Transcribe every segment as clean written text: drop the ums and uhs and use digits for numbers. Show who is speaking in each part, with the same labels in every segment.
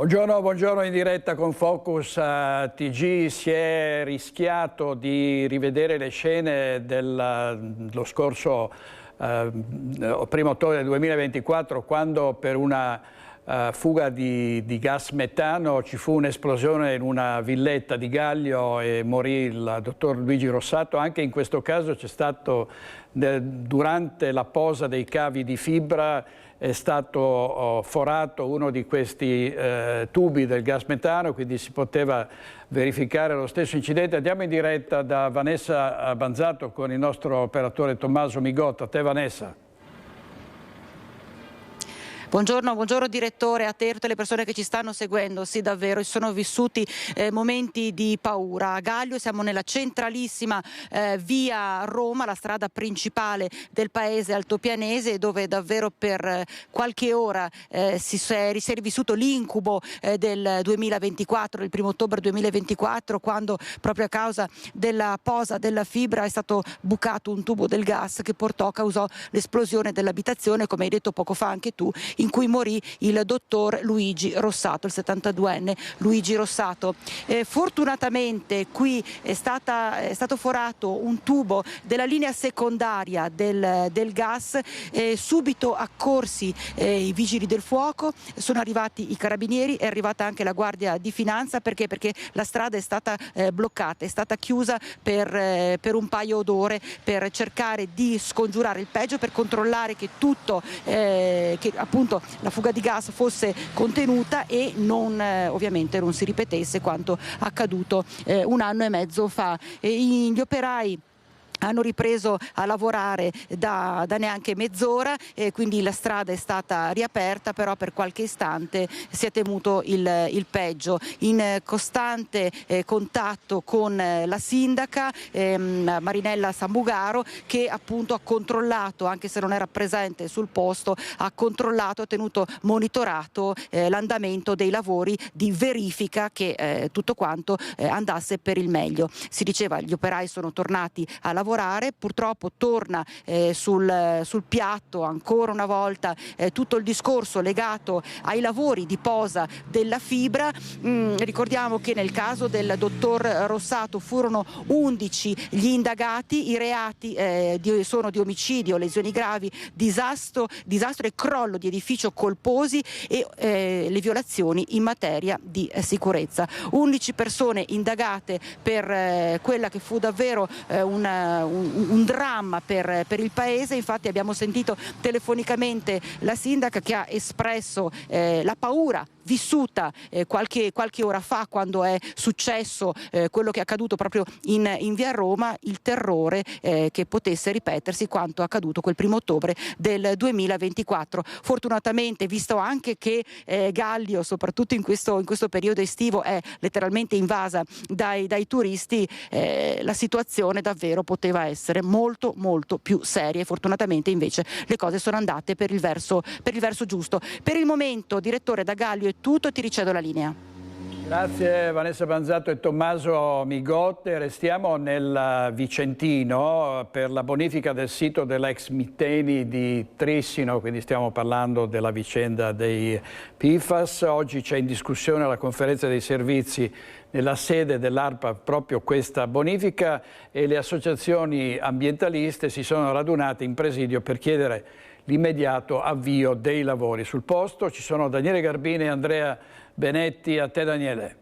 Speaker 1: Buongiorno in diretta con Focus TG. Si è rischiato di rivedere le scene dello scorso 1° ottobre 2024, quando per una fuga di gas metano ci fu un'esplosione in una villetta di Gaglio e morì il dottor Luigi Rossato. Anche in questo caso c'è stato, durante la posa dei cavi di fibra, è stato forato uno di questi tubi del gas metano, quindi si poteva verificare lo stesso incidente. Andiamo in diretta da Vanessa Banzato con il nostro operatore Tommaso Migotta. A te, Vanessa.
Speaker 2: Buongiorno direttore, a te e tutte le persone che ci stanno seguendo. Sì, davvero, si sono vissuti momenti di paura. A Gaglio siamo nella centralissima via Roma, la strada principale del paese altopianese, dove davvero per qualche ora si è rivissuto l'incubo del 2024, il 1° ottobre 2024, quando proprio a causa della posa della fibra è stato bucato un tubo del gas che causò l'esplosione dell'abitazione, come hai detto poco fa anche tu, in cui morì il dottor Luigi Rossato, il 72enne Luigi Rossato. Fortunatamente qui è stato forato un tubo della linea secondaria del gas, subito accorsi i vigili del fuoco, sono arrivati i carabinieri, è arrivata anche la Guardia di Finanza. Perché la strada è stata bloccata, è stata chiusa per un paio d'ore, per cercare di scongiurare il peggio, per controllare che che appunto la fuga di gas fosse contenuta e ovviamente non si ripetesse quanto accaduto 1 anno e mezzo fa. Gli operai hanno ripreso a lavorare da neanche mezz'ora, quindi la strada è stata riaperta, però per qualche istante si è temuto il peggio. In costante contatto con la sindaca Marinella Sambugaro, che appunto ha controllato, anche se non era presente sul posto, ha tenuto monitorato l'andamento dei lavori di verifica, che tutto quanto andasse per il meglio. Si diceva, gli operai sono tornati a lavorare. Purtroppo torna sul piatto ancora una volta tutto il discorso legato ai lavori di posa della fibra. Ricordiamo che nel caso del dottor Rossato furono 11 gli indagati, i reati sono di omicidio, lesioni gravi, disastro e crollo di edificio colposi e le violazioni in materia di sicurezza. 11 persone indagate per quella che fu davvero un dramma per il paese. Infatti abbiamo sentito telefonicamente la sindaca, che ha espresso la paura vissuta qualche ora fa, quando è successo quello che è accaduto proprio in via Roma, il terrore che potesse ripetersi quanto accaduto quel 1° ottobre del 2024. Fortunatamente, visto anche che Gaglio, soprattutto in questo periodo estivo, è letteralmente invasa dai turisti, la situazione davvero poteva essere molto più seria, e fortunatamente invece le cose sono andate per il verso giusto. Per il momento, direttore, da Gaglio è tutto, ti ricedo la linea.
Speaker 1: Grazie Vanessa Banzato e Tommaso Migotte. Restiamo nel Vicentino per la bonifica del sito dell'ex Mitteni di Trissino, quindi stiamo parlando della vicenda dei PFAS. Oggi c'è in discussione alla conferenza dei servizi nella sede dell'ARPA proprio questa bonifica, e le associazioni ambientaliste si sono radunate in presidio per chiedere l'immediato avvio dei lavori. Sul posto ci sono Daniele Garbini e Andrea Benetti. A te, Daniele.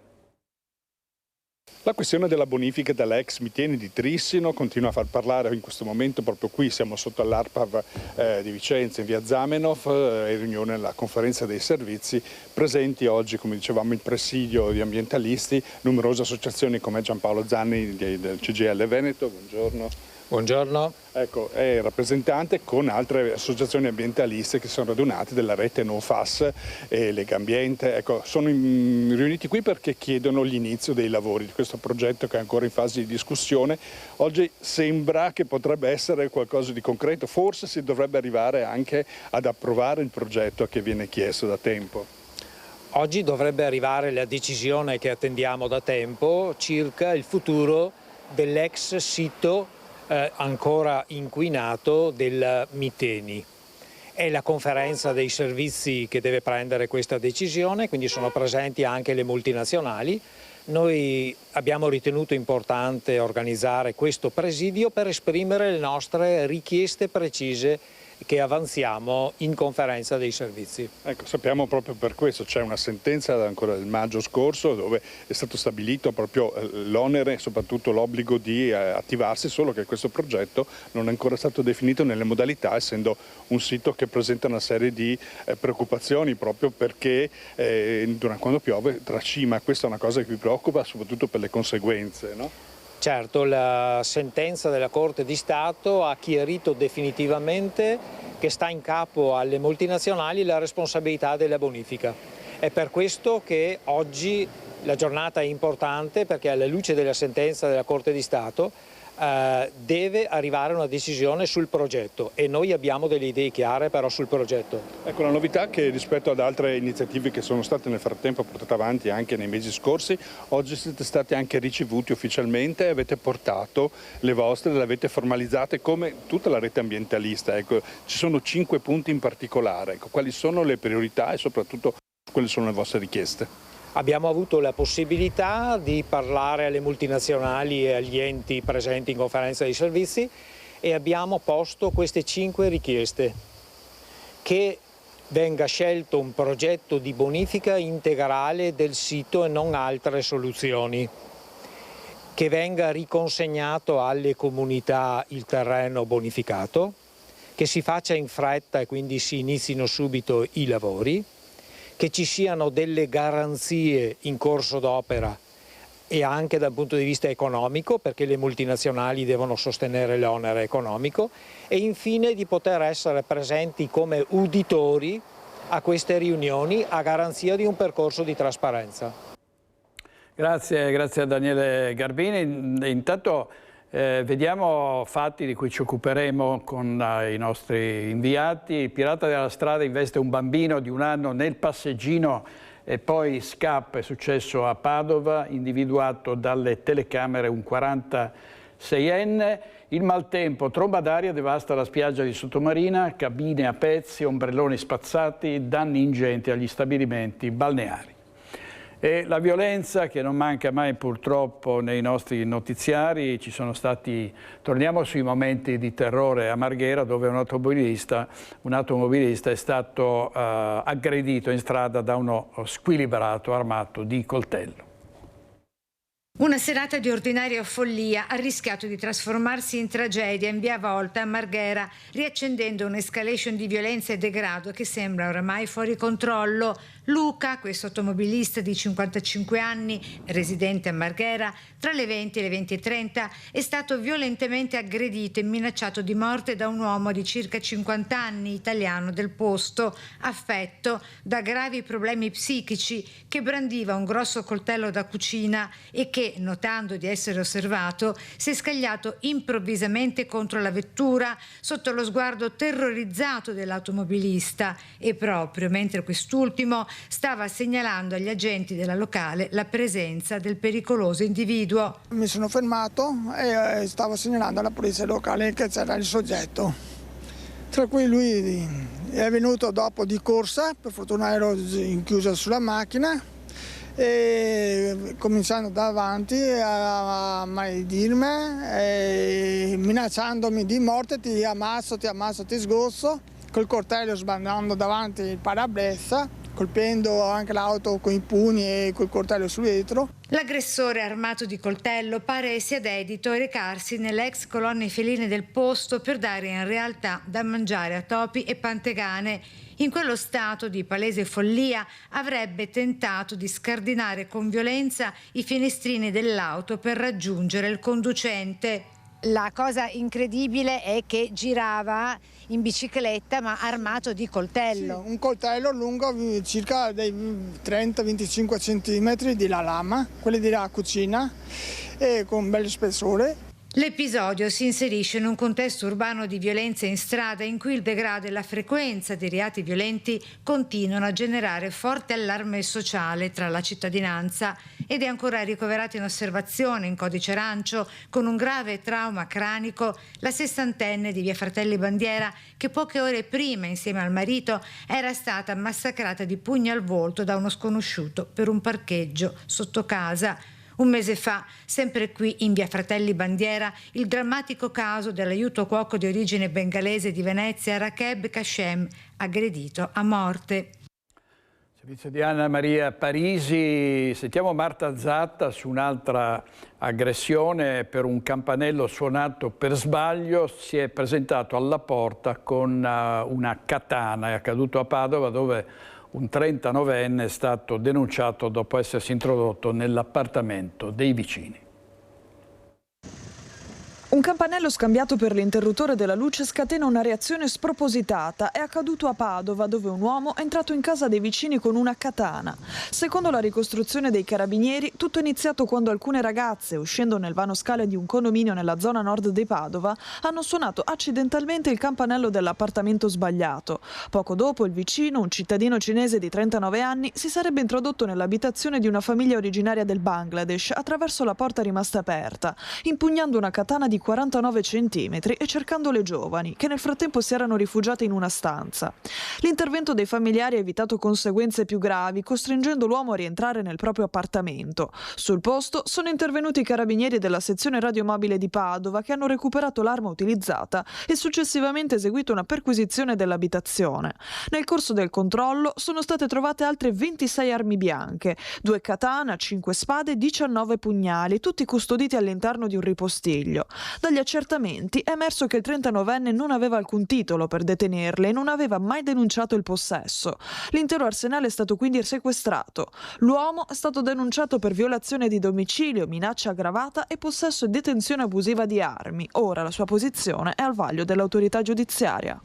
Speaker 3: La questione della bonifica dell'ex Mitteni di Trissino continua a far parlare in questo momento. Proprio qui siamo sotto all'ARPAV di Vicenza, in via Zamenhof, in riunione alla conferenza dei servizi. Presenti oggi, come dicevamo, il presidio di ambientalisti, numerose associazioni come Giampaolo Zanni del CGIL Veneto. Buongiorno.
Speaker 4: Buongiorno.
Speaker 3: Ecco, è rappresentante con altre associazioni ambientaliste che sono radunate della rete NoFas e Legambiente. Ecco, sono riuniti qui perché chiedono l'inizio dei lavori di questo progetto, che è ancora in fase di discussione. Oggi sembra che potrebbe essere qualcosa di concreto, forse si dovrebbe arrivare anche ad approvare il progetto che viene chiesto da tempo.
Speaker 4: Oggi dovrebbe arrivare la decisione che attendiamo da tempo circa il futuro dell'ex sito ancora inquinato del Mitteni. È la conferenza dei servizi che deve prendere questa decisione, quindi sono presenti anche le multinazionali. Noi abbiamo ritenuto importante organizzare questo presidio per esprimere le nostre richieste precise che avanziamo in conferenza dei servizi.
Speaker 3: Ecco, sappiamo proprio per questo, c'è una sentenza ancora del maggio scorso dove è stato stabilito proprio l'onere e soprattutto l'obbligo di attivarsi, solo che questo progetto non è ancora stato definito nelle modalità, essendo un sito che presenta una serie di preoccupazioni proprio perché quando piove tracima. Questa è una cosa che vi preoccupa soprattutto per le conseguenze, no?
Speaker 4: Certo, la sentenza della Corte di Stato ha chiarito definitivamente che sta in capo alle multinazionali la responsabilità della bonifica. È per questo che oggi la giornata è importante, perché alla luce della sentenza della Corte di Stato deve arrivare una decisione sul progetto e noi abbiamo delle idee chiare però sul progetto.
Speaker 3: Ecco, la novità è che rispetto ad altre iniziative che sono state nel frattempo portate avanti anche nei mesi scorsi, oggi siete stati anche ricevuti ufficialmente e avete portato le vostre, le avete formalizzate come tutta la rete ambientalista. Ecco, ci sono 5 punti in particolare. Ecco, quali sono le priorità e soprattutto quali sono le vostre richieste?
Speaker 4: Abbiamo avuto la possibilità di parlare alle multinazionali e agli enti presenti in conferenza dei servizi e abbiamo posto queste 5 richieste: che venga scelto un progetto di bonifica integrale del sito e non altre soluzioni, che venga riconsegnato alle comunità il terreno bonificato, che si faccia in fretta e quindi si inizino subito i lavori, che ci siano delle garanzie in corso d'opera e anche dal punto di vista economico, perché le multinazionali devono sostenere l'onere economico, e infine di poter essere presenti come uditori a queste riunioni a garanzia di un percorso di trasparenza.
Speaker 1: Grazie a Daniele Garbini. Intanto vediamo fatti di cui ci occuperemo con i nostri inviati. Il pirata della strada investe un bambino di 1 anno nel passeggino e poi scappa. È successo a Padova, individuato dalle telecamere un 46enne. Il maltempo, tromba d'aria devasta la spiaggia di Sottomarina, cabine a pezzi, ombrelloni spazzati, danni ingenti agli stabilimenti balneari. E la violenza che non manca mai purtroppo nei nostri notiziari. Ci sono stati, torniamo sui momenti di terrore a Marghera, dove un automobilista è stato aggredito in strada da uno squilibrato armato di coltello.
Speaker 5: Una serata di ordinaria follia ha rischiato di trasformarsi in tragedia in via Volta a Marghera, riaccendendo un'escalation di violenza e degrado che sembra oramai fuori controllo. Luca, questo automobilista di 55 anni, residente a Marghera, tra le 20 e le 20:30 è stato violentemente aggredito e minacciato di morte da un uomo di circa 50 anni, italiano del posto, affetto da gravi problemi psichici, che brandiva un grosso coltello da cucina e che, notando di essere osservato, si è scagliato improvvisamente contro la vettura sotto lo sguardo terrorizzato dell'automobilista e proprio mentre quest'ultimo stava segnalando agli agenti della locale la presenza del pericoloso individuo.
Speaker 6: Mi sono fermato e stavo segnalando alla polizia locale che c'era il soggetto, tra cui lui è venuto dopo di corsa, per fortuna ero chiuso sulla macchina, e cominciando davanti a maledirmi e minacciandomi di morte: ti ammazzo, ti sgosso, col coltello sbandando davanti il parabrezza, colpendo anche l'auto con i pugni e col coltello sul vetro.
Speaker 5: L'aggressore armato di coltello pare sia dedito a recarsi nelle ex colonne feline del posto per dare in realtà da mangiare a topi e pantegane. In quello stato di palese follia avrebbe tentato di scardinare con violenza i finestrini dell'auto per raggiungere il conducente. La cosa incredibile è che girava in bicicletta ma armato di coltello.
Speaker 6: Sì, un coltello lungo circa dei 30-25 cm di la lama, quelli della cucina, e con un bel spessore.
Speaker 5: L'episodio si inserisce in un contesto urbano di violenza in strada in cui il degrado e la frequenza di reati violenti continuano a generare forte allarme sociale tra la cittadinanza ed è ancora ricoverata in osservazione in codice arancio con un grave trauma cranico la sessantenne di via Fratelli Bandiera che poche ore prima insieme al marito era stata massacrata di pugni al volto da uno sconosciuto per un parcheggio sotto casa. Un mese fa, sempre qui in via Fratelli Bandiera, il drammatico caso dell'aiuto cuoco di origine bengalese di Venezia, Rakeb Kashem, aggredito a morte.
Speaker 1: Servizio di Anna Maria Parisi. Sentiamo Marta Zatta su un'altra aggressione per un campanello suonato per sbaglio. Si è presentato alla porta con una katana. È accaduto a Padova, dove un 39enne è stato denunciato dopo essersi introdotto nell'appartamento dei vicini.
Speaker 7: Un campanello scambiato per l'interruttore della luce scatena una reazione spropositata. È accaduto a Padova, dove un uomo è entrato in casa dei vicini con una katana. Secondo la ricostruzione dei carabinieri, tutto è iniziato quando alcune ragazze, uscendo nel vano scale di un condominio nella zona nord di Padova, hanno suonato accidentalmente il campanello dell'appartamento sbagliato. Poco dopo il vicino, un cittadino cinese di 39 anni, si sarebbe introdotto nell'abitazione di una famiglia originaria del Bangladesh attraverso la porta rimasta aperta, impugnando una katana di 49 centimetri e cercando le giovani, che nel frattempo si erano rifugiate in una stanza. L'intervento dei familiari ha evitato conseguenze più gravi, costringendo l'uomo a rientrare nel proprio appartamento. Sul posto sono intervenuti i carabinieri della sezione radiomobile di Padova, che hanno recuperato l'arma utilizzata e successivamente eseguito una perquisizione dell'abitazione. Nel corso del controllo sono state trovate altre 26 armi bianche, 2 katana, 5 spade e 19 pugnali, tutti custoditi all'interno di un ripostiglio. Dagli accertamenti è emerso che il 39enne non aveva alcun titolo per detenerle e non aveva mai denunciato il possesso. L'intero arsenale è stato quindi sequestrato. L'uomo è stato denunciato per violazione di domicilio, minaccia aggravata e possesso e detenzione abusiva di armi. Ora la sua posizione è al vaglio dell'autorità giudiziaria.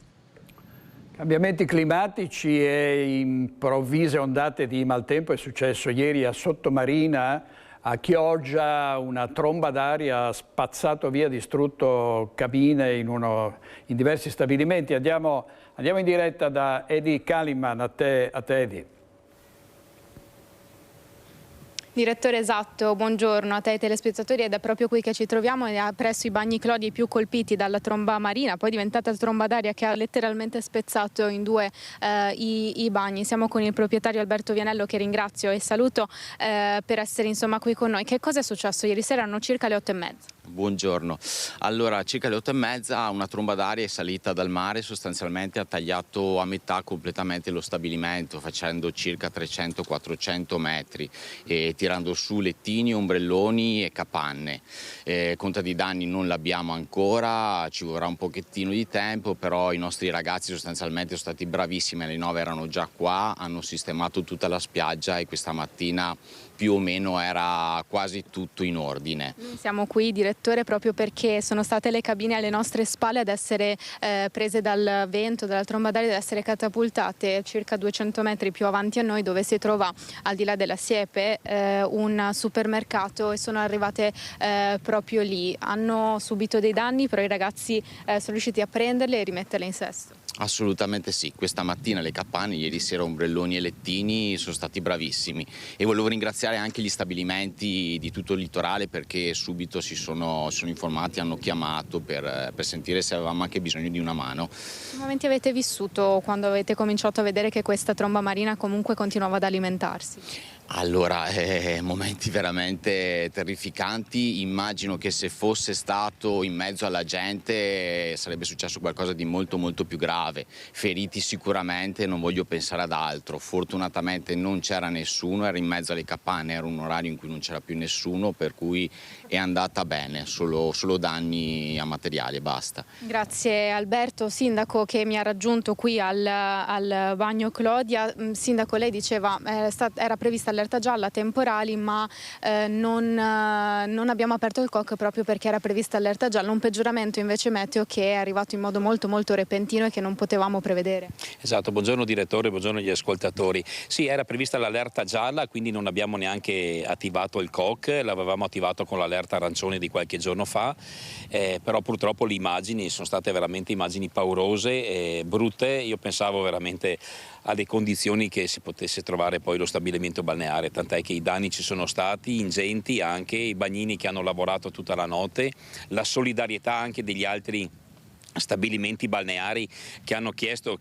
Speaker 1: Cambiamenti climatici e improvvise ondate di maltempo. È successo ieri a Sottomarina. A Chioggia una tromba d'aria ha spazzato via, distrutto cabine in diversi stabilimenti. Andiamo in diretta da Edi Kaliman, a te Edi.
Speaker 8: Direttore, esatto, buongiorno a te ai telespettatori, ed è proprio qui che ci troviamo, presso i bagni Clodi più colpiti dalla tromba marina, poi diventata tromba d'aria che ha letteralmente spezzato in due i bagni. Siamo con il proprietario Alberto Vianello, che ringrazio e saluto per essere qui con noi. Che cosa è successo ieri sera? Erano circa le 8:30.
Speaker 9: Buongiorno. Allora, circa le 8:30 una tromba d'aria è salita dal mare, sostanzialmente ha tagliato a metà completamente lo stabilimento, facendo circa 300-400 metri e tirando su lettini, ombrelloni e capanne. Conta di danni non l'abbiamo ancora, ci vorrà un pochettino di tempo, però i nostri ragazzi sostanzialmente sono stati bravissimi, alle 9 erano già qua, hanno sistemato tutta la spiaggia e questa mattina più o meno era quasi tutto in ordine.
Speaker 8: Siamo qui, direttore, proprio perché sono state le cabine alle nostre spalle ad essere prese dal vento, dalla tromba d'aria, ad essere catapultate circa 200 metri più avanti a noi, dove si trova, al di là della siepe, un supermercato, e sono arrivate proprio lì. Hanno subito dei danni, però i ragazzi sono riusciti a prenderle e rimetterle in sesto.
Speaker 9: Assolutamente sì, questa mattina le capanne, ieri sera ombrelloni e lettini, sono stati bravissimi, e volevo ringraziare anche gli stabilimenti di tutto il litorale, perché subito si sono informati, hanno chiamato per sentire se avevamo anche bisogno di una mano.
Speaker 8: Che momenti avete vissuto quando avete cominciato a vedere che questa tromba marina comunque continuava ad alimentarsi?
Speaker 9: Allora, momenti veramente terrificanti. Immagino che se fosse stato in mezzo alla gente sarebbe successo qualcosa di molto molto più grave. Feriti sicuramente, non voglio pensare ad altro. Fortunatamente non c'era nessuno, era in mezzo alle capanne, era un orario in cui non c'era più nessuno, per cui è andata bene, solo danni a materiali e basta.
Speaker 8: Grazie Alberto. Sindaco, che mi ha raggiunto qui al bagno Clodia. Sindaco, lei diceva era prevista allerta gialla temporali, ma non abbiamo aperto il COC proprio perché era prevista allerta gialla, un peggioramento invece meteo che è arrivato in modo molto molto repentino e che non potevamo prevedere.
Speaker 10: Esatto, buongiorno direttore, buongiorno agli ascoltatori. Sì, era prevista l'allerta gialla, quindi non abbiamo neanche attivato il COC, l'avevamo attivato con l'allerta arancione di qualche giorno fa, però purtroppo le immagini sono state veramente immagini paurose e brutte. Io pensavo veramente alle condizioni che si potesse trovare poi lo stabilimento balneare, tant'è che i danni ci sono stati ingenti, anche i bagnini che hanno lavorato tutta la notte, la solidarietà anche degli altri stabilimenti balneari che hanno chiesto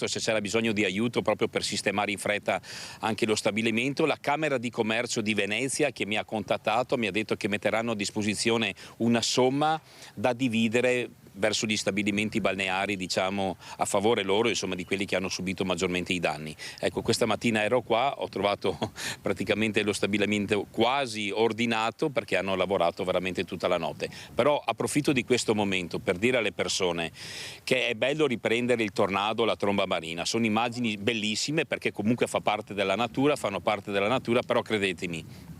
Speaker 10: se c'era bisogno di aiuto proprio per sistemare in fretta anche lo stabilimento. La Camera di Commercio di Venezia che mi ha contattato mi ha detto che metteranno a disposizione una somma da dividere verso gli stabilimenti balneari, diciamo, a favore loro, insomma, di quelli che hanno subito maggiormente i danni. Ecco, questa mattina ero qua, ho trovato praticamente lo stabilimento quasi ordinato perché hanno lavorato veramente tutta la notte. Però approfitto di questo momento per dire alle persone che è bello riprendere il tornado, la tromba marina. Sono immagini bellissime perché comunque fanno parte della natura, però credetemi,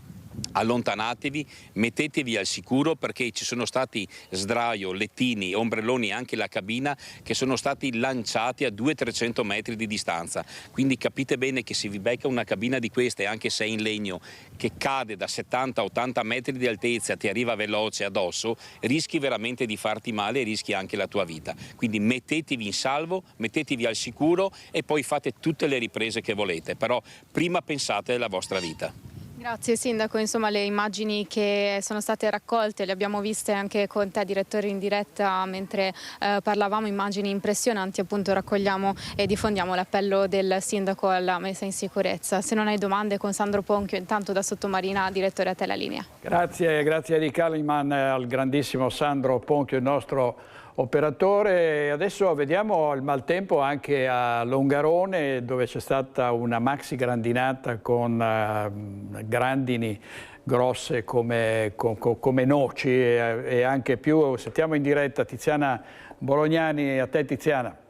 Speaker 10: allontanatevi, mettetevi al sicuro perché ci sono stati sdraio, lettini, ombrelloni e anche la cabina che sono stati lanciati a 200-300 metri di distanza. Quindi capite bene che se vi becca una cabina di queste, anche se è in legno, che cade da 70-80 metri di altezza, ti arriva veloce addosso, rischi veramente di farti male e rischi anche la tua vita. Quindi mettetevi in salvo, mettetevi al sicuro e poi fate tutte le riprese che volete, però prima pensate alla vostra vita.
Speaker 8: Grazie Sindaco, insomma le immagini che sono state raccolte le abbiamo viste anche con te direttore in diretta mentre parlavamo, immagini impressionanti, appunto raccogliamo e diffondiamo l'appello del Sindaco alla messa in sicurezza. Se non hai domande con Sandro Ponchio, intanto da Sottomarina, direttore a te la linea.
Speaker 1: Grazie di Kaliman al grandissimo Sandro Ponchio, il nostro operatore. Adesso vediamo il maltempo anche a Longarone dove c'è stata una maxi grandinata con grandini grosse come noci e anche più. Sentiamo in diretta Tiziana Bolognani. A te Tiziana.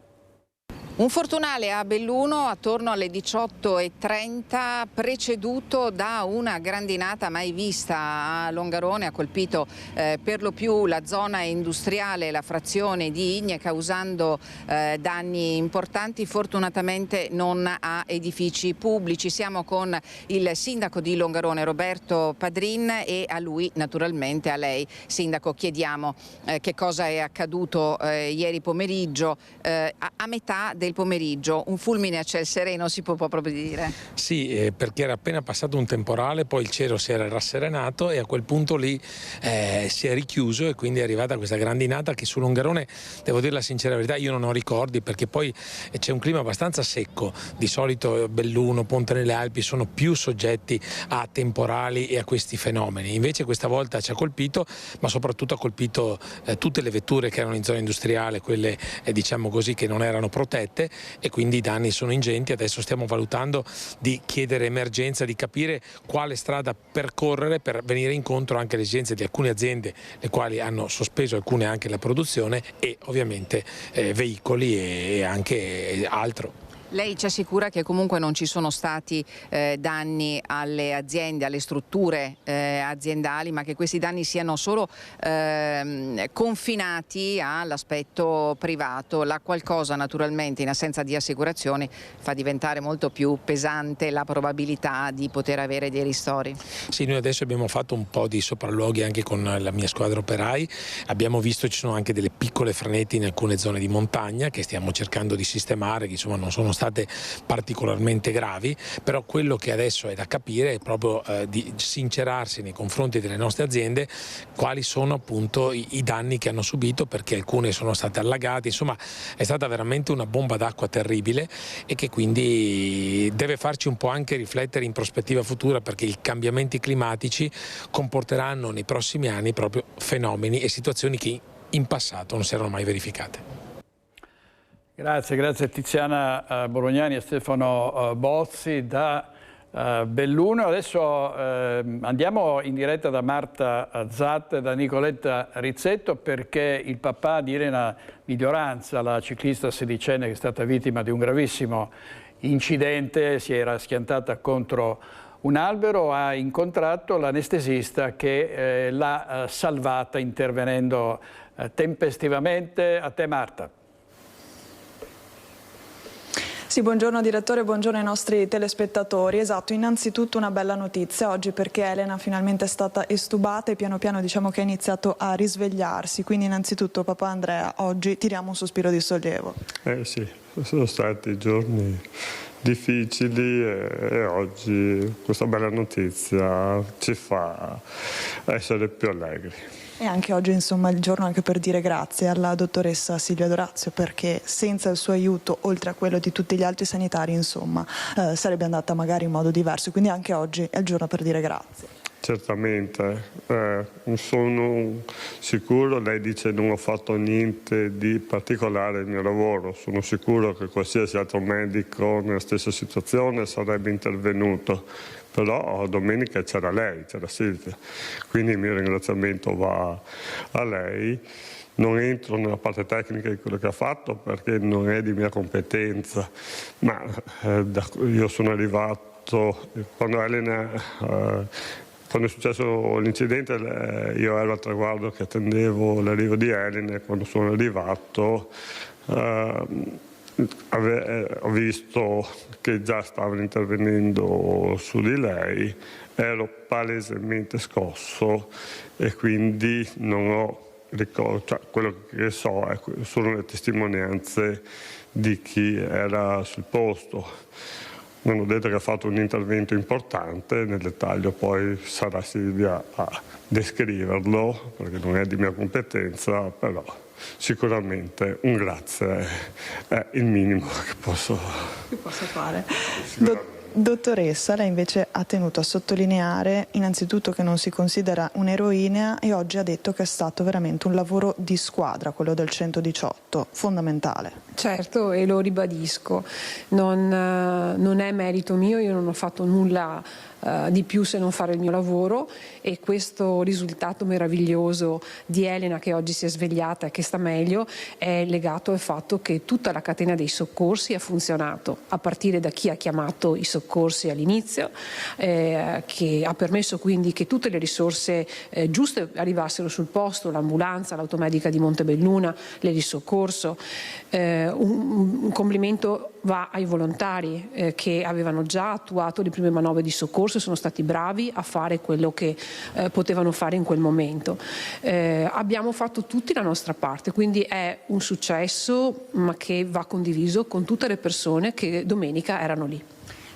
Speaker 11: Un fortunale a Belluno attorno alle 18:30, preceduto da una grandinata mai vista a Longarone. Ha colpito per lo più la zona industriale, la frazione di Igne, causando danni importanti, fortunatamente non a edifici pubblici. Siamo con il sindaco di Longarone, Roberto Padrin, e a lui, naturalmente a lei, sindaco, chiediamo che cosa è accaduto ieri pomeriggio, a metà del pomeriggio. Un fulmine a ciel sereno, si può proprio dire.
Speaker 12: Sì, perché era appena passato un temporale, poi il cielo si era rasserenato e a quel punto lì si è richiuso e quindi è arrivata questa grandinata che su Longarone, devo dire la sincera verità, io non ho ricordi perché poi c'è un clima abbastanza secco. Di solito Belluno, Ponte nelle Alpi sono più soggetti a temporali e a questi fenomeni. Invece questa volta ci ha colpito, ma soprattutto ha colpito tutte le vetture che erano in zona industriale, quelle diciamo così che non erano protette, e quindi i danni sono ingenti. Adesso stiamo valutando di chiedere emergenza, di capire quale strada percorrere per venire incontro anche alle esigenze di alcune aziende, le quali hanno sospeso alcune anche la produzione, e ovviamente veicoli e anche altro.
Speaker 11: Lei ci assicura che comunque non ci sono stati danni alle aziende, alle strutture aziendali, ma che questi danni siano solo confinati all'aspetto privato. La qualcosa naturalmente in assenza di assicurazioni fa diventare molto più pesante la probabilità di poter avere dei ristori.
Speaker 12: Sì, noi adesso abbiamo fatto un po' di sopralluoghi anche con la mia squadra operai, abbiamo visto ci sono anche delle piccole frenette in alcune zone di montagna che stiamo cercando di sistemare, che insomma non sono state particolarmente gravi, però quello che adesso è da capire è proprio di sincerarsi nei confronti delle nostre aziende quali sono appunto i danni che hanno subito, perché alcune sono state allagate. Insomma è stata veramente una bomba d'acqua terribile e che quindi deve farci un po' anche riflettere in prospettiva futura, perché i cambiamenti climatici comporteranno nei prossimi anni proprio fenomeni e situazioni che in passato non si erano mai verificate.
Speaker 1: Grazie Tiziana Bolognani e Stefano Bozzi da Belluno. Adesso andiamo in diretta da Marta Zatt e da Nicoletta Rizzetto, perché il papà di Elena Miglioranza, la ciclista sedicenne che è stata vittima di un gravissimo incidente, si era schiantata contro un albero, ha incontrato l'anestesista che l'ha salvata intervenendo tempestivamente. A te, Marta.
Speaker 7: Sì, buongiorno direttore, buongiorno ai nostri telespettatori. Esatto, innanzitutto una bella notizia oggi perché Elena finalmente è stata estubata e piano piano diciamo che ha iniziato a risvegliarsi. Quindi innanzitutto papà Andrea, oggi tiriamo un sospiro di sollievo.
Speaker 13: Sì, sono stati giorni difficili e oggi questa bella notizia ci fa essere più allegri.
Speaker 7: E anche oggi insomma il giorno anche per dire grazie alla dottoressa Silvia D'Orazio, perché senza il suo aiuto, oltre a quello di tutti gli altri sanitari, insomma sarebbe andata magari in modo diverso, quindi anche oggi è il giorno per dire grazie.
Speaker 13: Certamente, sono sicuro, lei dice non ho fatto niente di particolare nel mio lavoro, sono sicuro che qualsiasi altro medico nella stessa situazione sarebbe intervenuto. Però domenica c'era lei, c'era Silvia, quindi il mio ringraziamento va a lei. Non entro nella parte tecnica di quello che ha fatto perché non è di mia competenza, ma io sono arrivato quando Elena... Quando è successo l'incidente io ero al traguardo che attendevo l'arrivo di Elena e quando sono arrivato ho visto che già stavano intervenendo su di lei, ero palesemente scosso e quindi non ho ricordo, cioè, quello che so sono le testimonianze di chi era sul posto. Mi hanno detto che ha fatto un intervento importante, nel dettaglio poi sarà Silvia a descriverlo perché non è di mia competenza, però sicuramente un grazie è il minimo che posso
Speaker 7: fare. Dottoressa, lei invece ha tenuto a sottolineare innanzitutto che non si considera un'eroina e oggi ha detto che è stato veramente un lavoro di squadra, quello del 118, fondamentale.
Speaker 14: Certo, e lo ribadisco, non è merito mio, io non ho fatto nulla di più se non fare il mio lavoro e questo risultato meraviglioso di Elena che oggi si è svegliata e che sta meglio è legato al fatto che tutta la catena dei soccorsi ha funzionato, a partire da chi ha chiamato i soccorsi all'inizio, che ha permesso quindi che tutte le risorse giuste arrivassero sul posto, l'ambulanza, l'automedica di Montebelluna, l'elisoccorso. Un complimento va ai volontari che avevano già attuato le prime manovre di soccorso, sono stati bravi a fare quello che potevano fare in quel momento. Abbiamo fatto tutti la nostra parte, quindi è un successo ma che va condiviso con tutte le persone che domenica erano lì.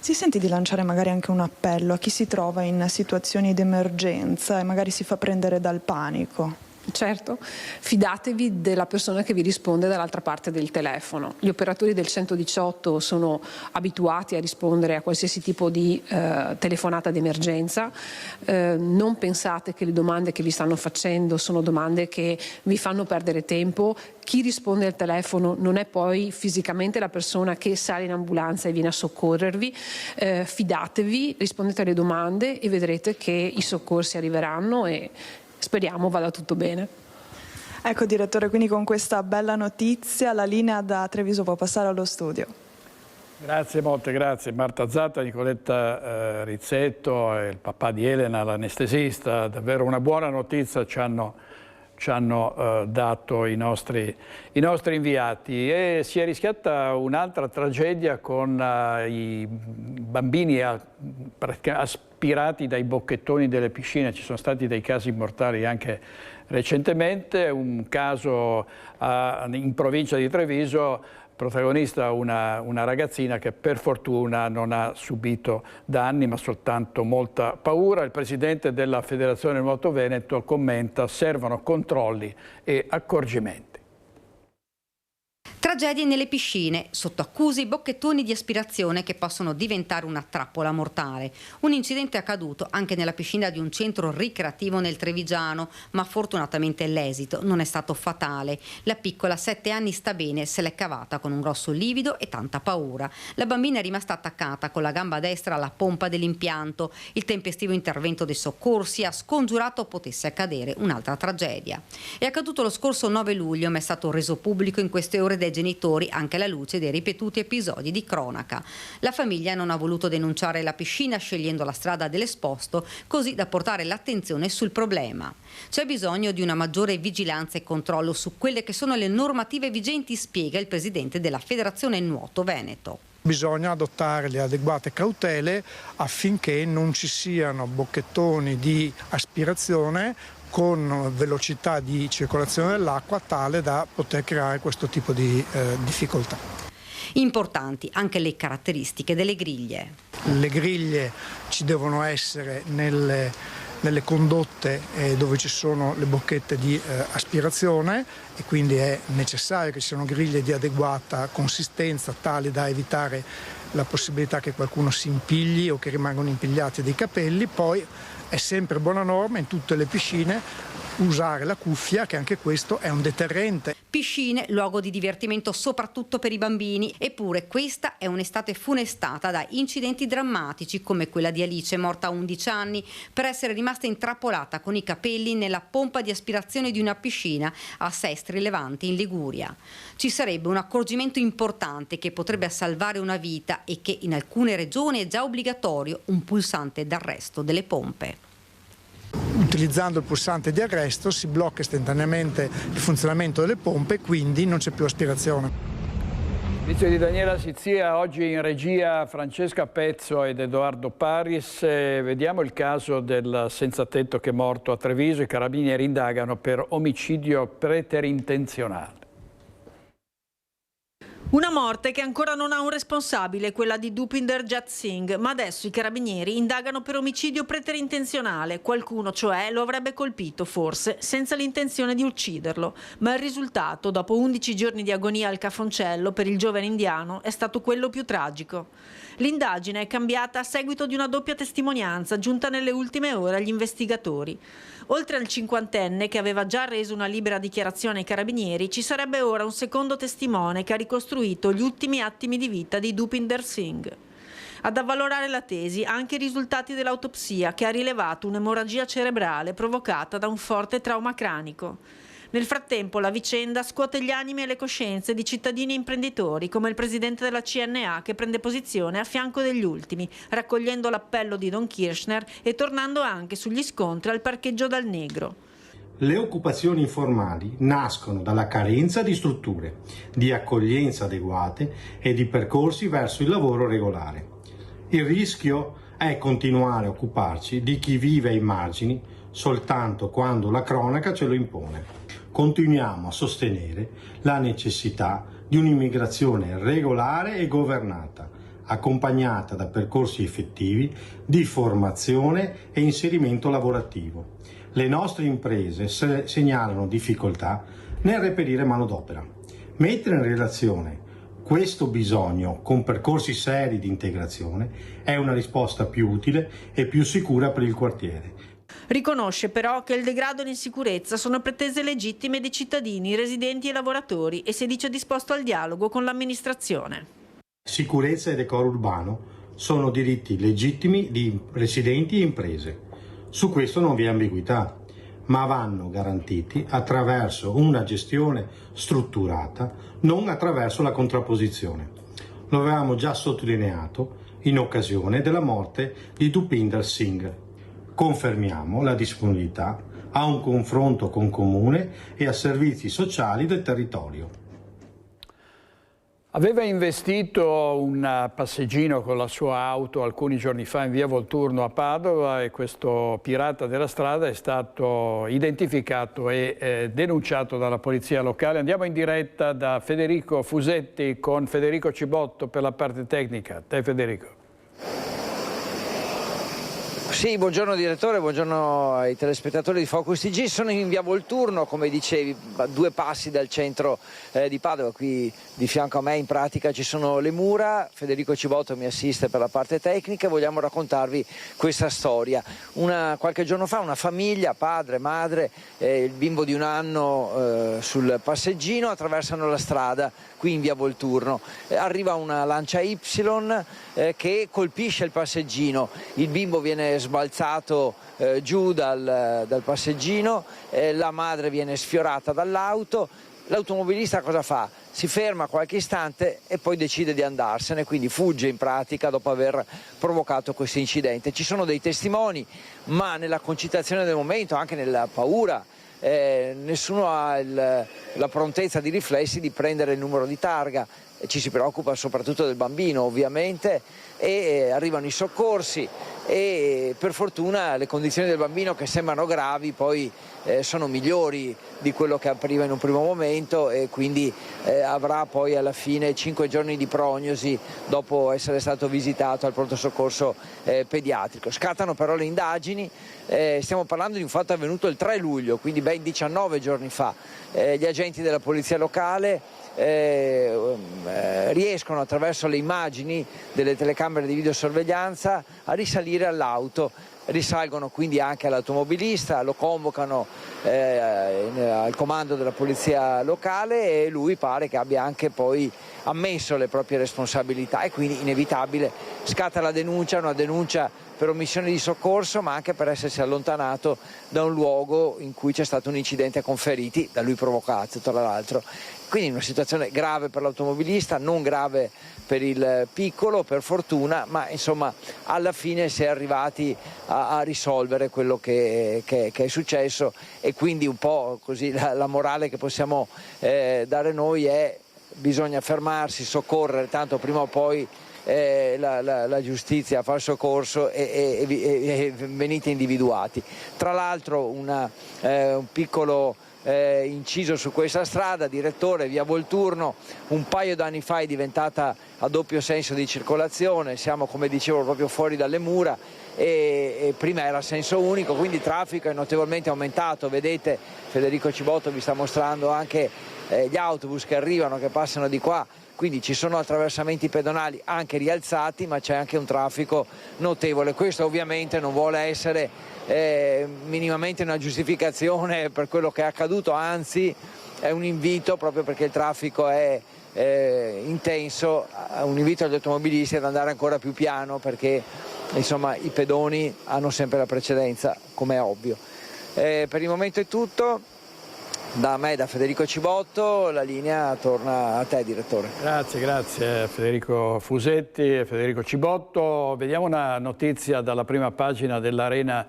Speaker 7: Si sente di lanciare magari anche un appello a chi si trova in situazioni di emergenza e magari si fa prendere dal panico?
Speaker 14: Certo, fidatevi della persona che vi risponde dall'altra parte del telefono. Gli operatori del 118 sono abituati a rispondere a qualsiasi tipo di telefonata d'emergenza. Non pensate che le domande che vi stanno facendo sono domande che vi fanno perdere tempo. Chi risponde al telefono non è poi fisicamente la persona che sale in ambulanza e viene a soccorrervi. Fidatevi, rispondete alle domande e vedrete che i soccorsi arriveranno e speriamo vada tutto bene.
Speaker 7: Ecco direttore, quindi con questa bella notizia la linea da Treviso può passare allo studio.
Speaker 1: Grazie molte, grazie. Marta Zatta, Nicoletta Rizzetto e il papà di Elena, l'anestesista. Davvero una buona notizia ci hanno dato i nostri inviati. E si è rischiata un'altra tragedia con i bambini aspirati dai bocchettoni delle piscine. Ci sono stati dei casi mortali anche recentemente, un caso in provincia di Treviso, protagonista una ragazzina che per fortuna non ha subito danni ma soltanto molta paura. Il presidente della Federazione Nuoto Veneto commenta: servono controlli e accorgimenti.
Speaker 15: Tragedie nelle piscine, sotto accuse i bocchettoni di aspirazione che possono diventare una trappola mortale. Un incidente è accaduto anche nella piscina di un centro ricreativo nel Trevigiano, ma fortunatamente l'esito non è stato fatale. La piccola, 7 anni, sta bene, se l'è cavata con un grosso livido e tanta paura. La bambina è rimasta attaccata con la gamba destra alla pompa dell'impianto. Il tempestivo intervento dei soccorsi ha scongiurato potesse accadere un'altra tragedia. È accaduto lo scorso 9 luglio, ma è stato reso pubblico in queste ore dai genitori genitori anche alla luce dei ripetuti episodi di cronaca. La famiglia non ha voluto denunciare la piscina scegliendo la strada dell'esposto, così da portare l'attenzione sul problema. C'è bisogno di una maggiore vigilanza e controllo su quelle che sono le normative vigenti, spiega il presidente della Federazione Nuoto Veneto.
Speaker 16: Bisogna adottare le adeguate cautele affinché non ci siano bocchettoni di aspirazione con velocità di circolazione dell'acqua tale da poter creare questo tipo di difficoltà.
Speaker 15: Importanti anche le caratteristiche delle griglie.
Speaker 16: Le griglie ci devono essere nelle condotte dove ci sono le bocchette di aspirazione e quindi è necessario che ci siano griglie di adeguata consistenza tali da evitare la possibilità che qualcuno si impigli o che rimangano impigliati dei capelli. Poi è sempre buona norma in tutte le piscine usare la cuffia, che anche questo è un deterrente.
Speaker 15: Piscine, luogo di divertimento soprattutto per i bambini, eppure questa è un'estate funestata da incidenti drammatici come quella di Alice, morta a 11 anni per essere rimasta intrappolata con i capelli nella pompa di aspirazione di una piscina a Sestri Levante in Liguria. Ci sarebbe un accorgimento importante che potrebbe salvare una vita e che in alcune regioni è già obbligatorio, un pulsante d'arresto delle pompe.
Speaker 16: Utilizzando il pulsante di arresto si blocca istantaneamente il funzionamento delle pompe e quindi non c'è più aspirazione.
Speaker 1: Servizio di Daniela Sizia, oggi in regia Francesca Pezzo ed Edoardo Paris. Vediamo il caso del senzatetto che è morto a Treviso. I carabinieri indagano per omicidio preterintenzionale.
Speaker 17: Una morte che ancora non ha un responsabile, quella di Dupinder Jat Singh, ma adesso i carabinieri indagano per omicidio preterintenzionale. Qualcuno, cioè, lo avrebbe colpito, forse, senza l'intenzione di ucciderlo. Ma il risultato, dopo 11 giorni di agonia al Cafoncello per il giovane indiano, è stato quello più tragico. L'indagine è cambiata a seguito di una doppia testimonianza giunta nelle ultime ore agli investigatori. Oltre al cinquantenne che aveva già reso una libera dichiarazione ai carabinieri, ci sarebbe ora un secondo testimone che ha ricostruito gli ultimi attimi di vita di Dupinder Singh. Ad avvalorare la tesi anche i risultati dell'autopsia che ha rilevato un'emorragia cerebrale provocata da un forte trauma cranico. Nel frattempo la vicenda scuote gli animi e le coscienze di cittadini e imprenditori come il presidente della CNA che prende posizione a fianco degli ultimi, raccogliendo l'appello di Don Kirchner e tornando anche sugli scontri al parcheggio dal Negro.
Speaker 18: Le occupazioni informali nascono dalla carenza di strutture, di accoglienza adeguate e di percorsi verso il lavoro regolare. Il rischio è continuare a occuparci di chi vive ai margini soltanto quando la cronaca ce lo impone. Continuiamo a sostenere la necessità di un'immigrazione regolare e governata, accompagnata da percorsi effettivi di formazione e inserimento lavorativo. Le nostre imprese segnalano difficoltà nel reperire manodopera. Mettere in relazione questo bisogno con percorsi seri di integrazione è una risposta più utile e più sicura per il quartiere.
Speaker 17: Riconosce però che il degrado e l'insicurezza sono pretese legittime dei cittadini, residenti e lavoratori e si dice disposto al dialogo con l'amministrazione.
Speaker 18: Sicurezza e decoro urbano sono diritti legittimi di residenti e imprese. Su questo non vi è ambiguità, ma vanno garantiti attraverso una gestione strutturata, non attraverso la contrapposizione. Lo avevamo già sottolineato in occasione della morte di Dupinder Singh. Confermiamo la disponibilità a un confronto con Comune e a servizi sociali del territorio.
Speaker 1: Aveva investito un passeggino con la sua auto alcuni giorni fa in via Volturno a Padova e questo pirata della strada è stato identificato e denunciato dalla polizia locale. Andiamo in diretta da Federico Fusetti con Federico Cibotto per la parte tecnica. Te Federico.
Speaker 19: Sì, buongiorno direttore, buongiorno ai telespettatori di Focus TG. Sono in via Volturno, come dicevi, a 2 passi dal centro di Padova. Qui di fianco a me in pratica ci sono le mura. Federico Cibotto mi assiste per la parte tecnica e vogliamo raccontarvi questa storia. Qualche giorno fa una famiglia, padre, madre, il bimbo di 1 anno sul passeggino attraversano la strada qui in via Volturno. Arriva una Lancia Y che colpisce il passeggino. Il bimbo viene sbalzato giù dal passeggino, la madre viene sfiorata dall'auto. L'automobilista cosa fa? Si ferma qualche istante e poi decide di andarsene, quindi fugge in pratica dopo aver provocato questo incidente. Ci sono dei testimoni, ma nella concitazione del momento, anche nella paura, nessuno ha la prontezza di riflessi di prendere il numero di targa. Ci si preoccupa soprattutto del bambino, ovviamente, e arrivano i soccorsi e per fortuna le condizioni del bambino, che sembrano gravi, poi sono migliori di quello che appariva in un primo momento, e quindi avrà poi alla fine 5 giorni di prognosi dopo essere stato visitato al pronto soccorso pediatrico. Scattano però le indagini, stiamo parlando di un fatto avvenuto il 3 luglio, quindi ben 19 giorni fa. Gli agenti della polizia locale riescono attraverso le immagini delle telecamere di videosorveglianza a risalire all'auto, risalgono quindi anche all'automobilista, lo convocano al comando della polizia locale, e lui pare che abbia anche poi ammesso le proprie responsabilità, e quindi inevitabile scatta la denuncia, una denuncia per omissione di soccorso, ma anche per essersi allontanato da un luogo in cui c'è stato un incidente con feriti, da lui provocato tra l'altro. Quindi una situazione grave per l'automobilista, non grave per il piccolo, per fortuna, ma insomma alla fine si è arrivati a risolvere quello che è successo, e quindi un po' così la morale che possiamo dare noi è: bisogna fermarsi, soccorrere, tanto prima o poi la giustizia fa il soccorso e venite individuati. Tra l'altro un piccolo inciso su questa strada, direttore, via Volturno, un paio d'anni fa è diventata a doppio senso di circolazione, siamo, come dicevo, proprio fuori dalle mura, e prima era a senso unico, quindi il traffico è notevolmente aumentato. Vedete, Federico Cibotto vi sta mostrando anche gli autobus che arrivano, che passano di qua, quindi ci sono attraversamenti pedonali anche rialzati, ma c'è anche un traffico notevole. Questo ovviamente non vuole essere minimamente una giustificazione per quello che è accaduto, anzi è un invito, proprio perché il traffico è intenso, un invito agli automobilisti ad andare ancora più piano, perché insomma i pedoni hanno sempre la precedenza, come è ovvio. Per il momento è tutto. Da me, da Federico Cibotto, la linea torna a te, direttore.
Speaker 1: Grazie Federico Fusetti e Federico Cibotto. Vediamo una notizia dalla prima pagina dell'Arena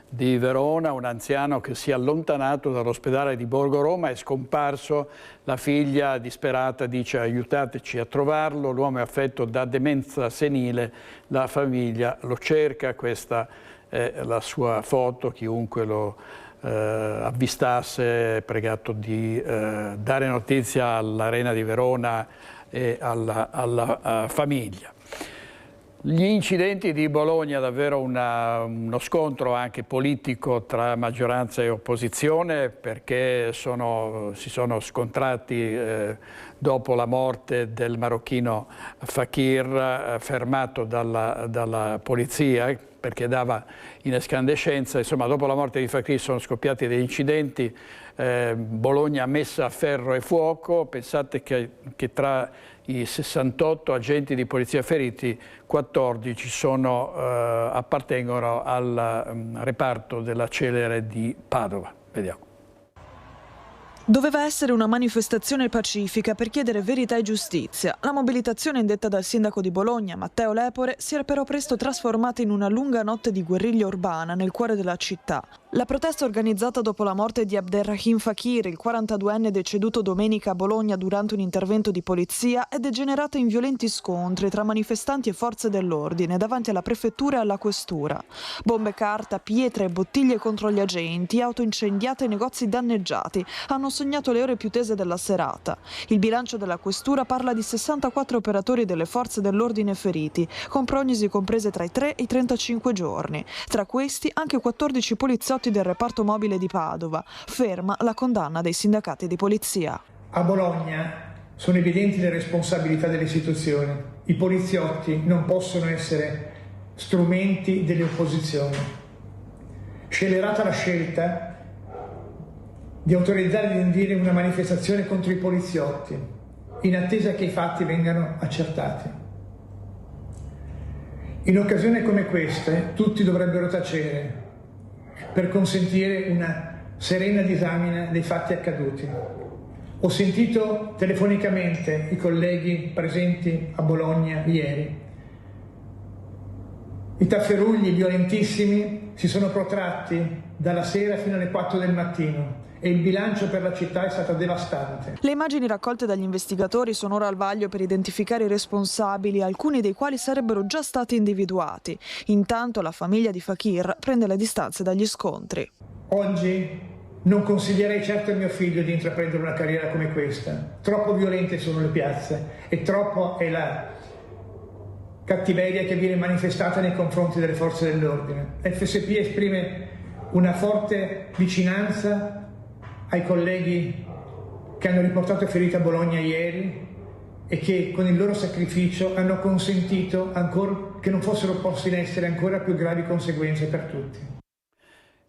Speaker 1: di Verona. Un anziano che si è allontanato dall'ospedale di Borgo Roma, è scomparso. La figlia disperata dice: aiutateci a trovarlo. L'uomo è affetto da demenza senile, la famiglia lo cerca. Questa è la sua foto, chiunque lo avvistasse è pregato di dare notizia all'Arena di Verona e alla famiglia. Gli incidenti di Bologna, davvero uno scontro anche politico tra maggioranza e opposizione, perché si sono scontrati dopo la morte del marocchino Fakir, fermato dalla polizia perché dava in escandescenza. Insomma, dopo la morte di Fakir sono scoppiati degli incidenti, Bologna messa a ferro e fuoco. Pensate che tra i 68 agenti di polizia feriti, 14 appartengono al reparto della Celere di Padova. Vediamo.
Speaker 7: Doveva essere una manifestazione pacifica per chiedere verità e giustizia. La mobilitazione indetta dal sindaco di Bologna, Matteo Lepore, si è però presto trasformata in una lunga notte di guerriglia urbana nel cuore della città. La protesta organizzata dopo la morte di Abderrahim Fakir, il 42enne deceduto domenica a Bologna durante un intervento di polizia, è degenerata in violenti scontri tra manifestanti e forze dell'ordine davanti alla prefettura e alla questura. Bombe carta, pietre e bottiglie contro gli agenti, auto incendiate e negozi danneggiati hanno segnato le ore più tese della serata. Il bilancio della questura parla di 64 operatori delle forze dell'ordine feriti, con prognosi comprese tra i 3 e i 35 giorni. Tra questi anche 14 poliziotti del reparto mobile di Padova. Ferma la condanna dei sindacati di polizia.
Speaker 20: A Bologna sono evidenti le responsabilità delle istituzioni. I poliziotti non possono essere strumenti delle opposizioni. Scellerata la scelta di autorizzare ed indire una manifestazione contro i poliziotti, in attesa che i fatti vengano accertati. In occasioni come queste tutti dovrebbero tacere per consentire una serena disamina dei fatti accaduti. Ho sentito telefonicamente i colleghi presenti a Bologna ieri. I tafferugli violentissimi si sono protratti dalla sera fino alle 4 del mattino e il bilancio per la città è stato devastante.
Speaker 7: Le immagini raccolte dagli investigatori sono ora al vaglio per identificare i responsabili, alcuni dei quali sarebbero già stati individuati. Intanto la famiglia di Fakir prende le distanze dagli scontri.
Speaker 20: Oggi non consiglierei certo a mio figlio di intraprendere una carriera come questa. Troppo violente sono le piazze e troppo è la cattiveria che viene manifestata nei confronti delle forze dell'ordine. FSP esprime una forte vicinanza ai colleghi che hanno riportato feriti a Bologna ieri e che con il loro sacrificio hanno consentito che non fossero poste in essere ancora più gravi conseguenze per tutti.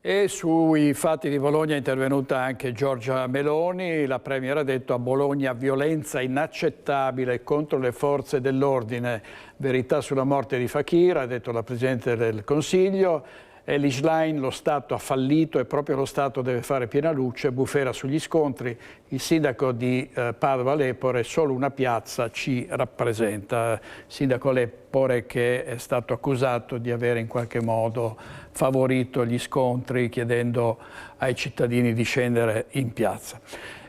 Speaker 1: E sui fatti di Bologna è intervenuta anche Giorgia Meloni. La Premier ha detto: a Bologna violenza inaccettabile contro le forze dell'ordine, verità sulla morte di Fakir, ha detto la Presidente del Consiglio. Elly Schlein: lo Stato ha fallito e proprio lo Stato deve fare piena luce. Bufera sugli scontri, il sindaco di Padova Lepore: solo una piazza ci rappresenta. Sindaco Lepore che è stato accusato di avere in qualche modo favorito gli scontri chiedendo ai cittadini di scendere in piazza.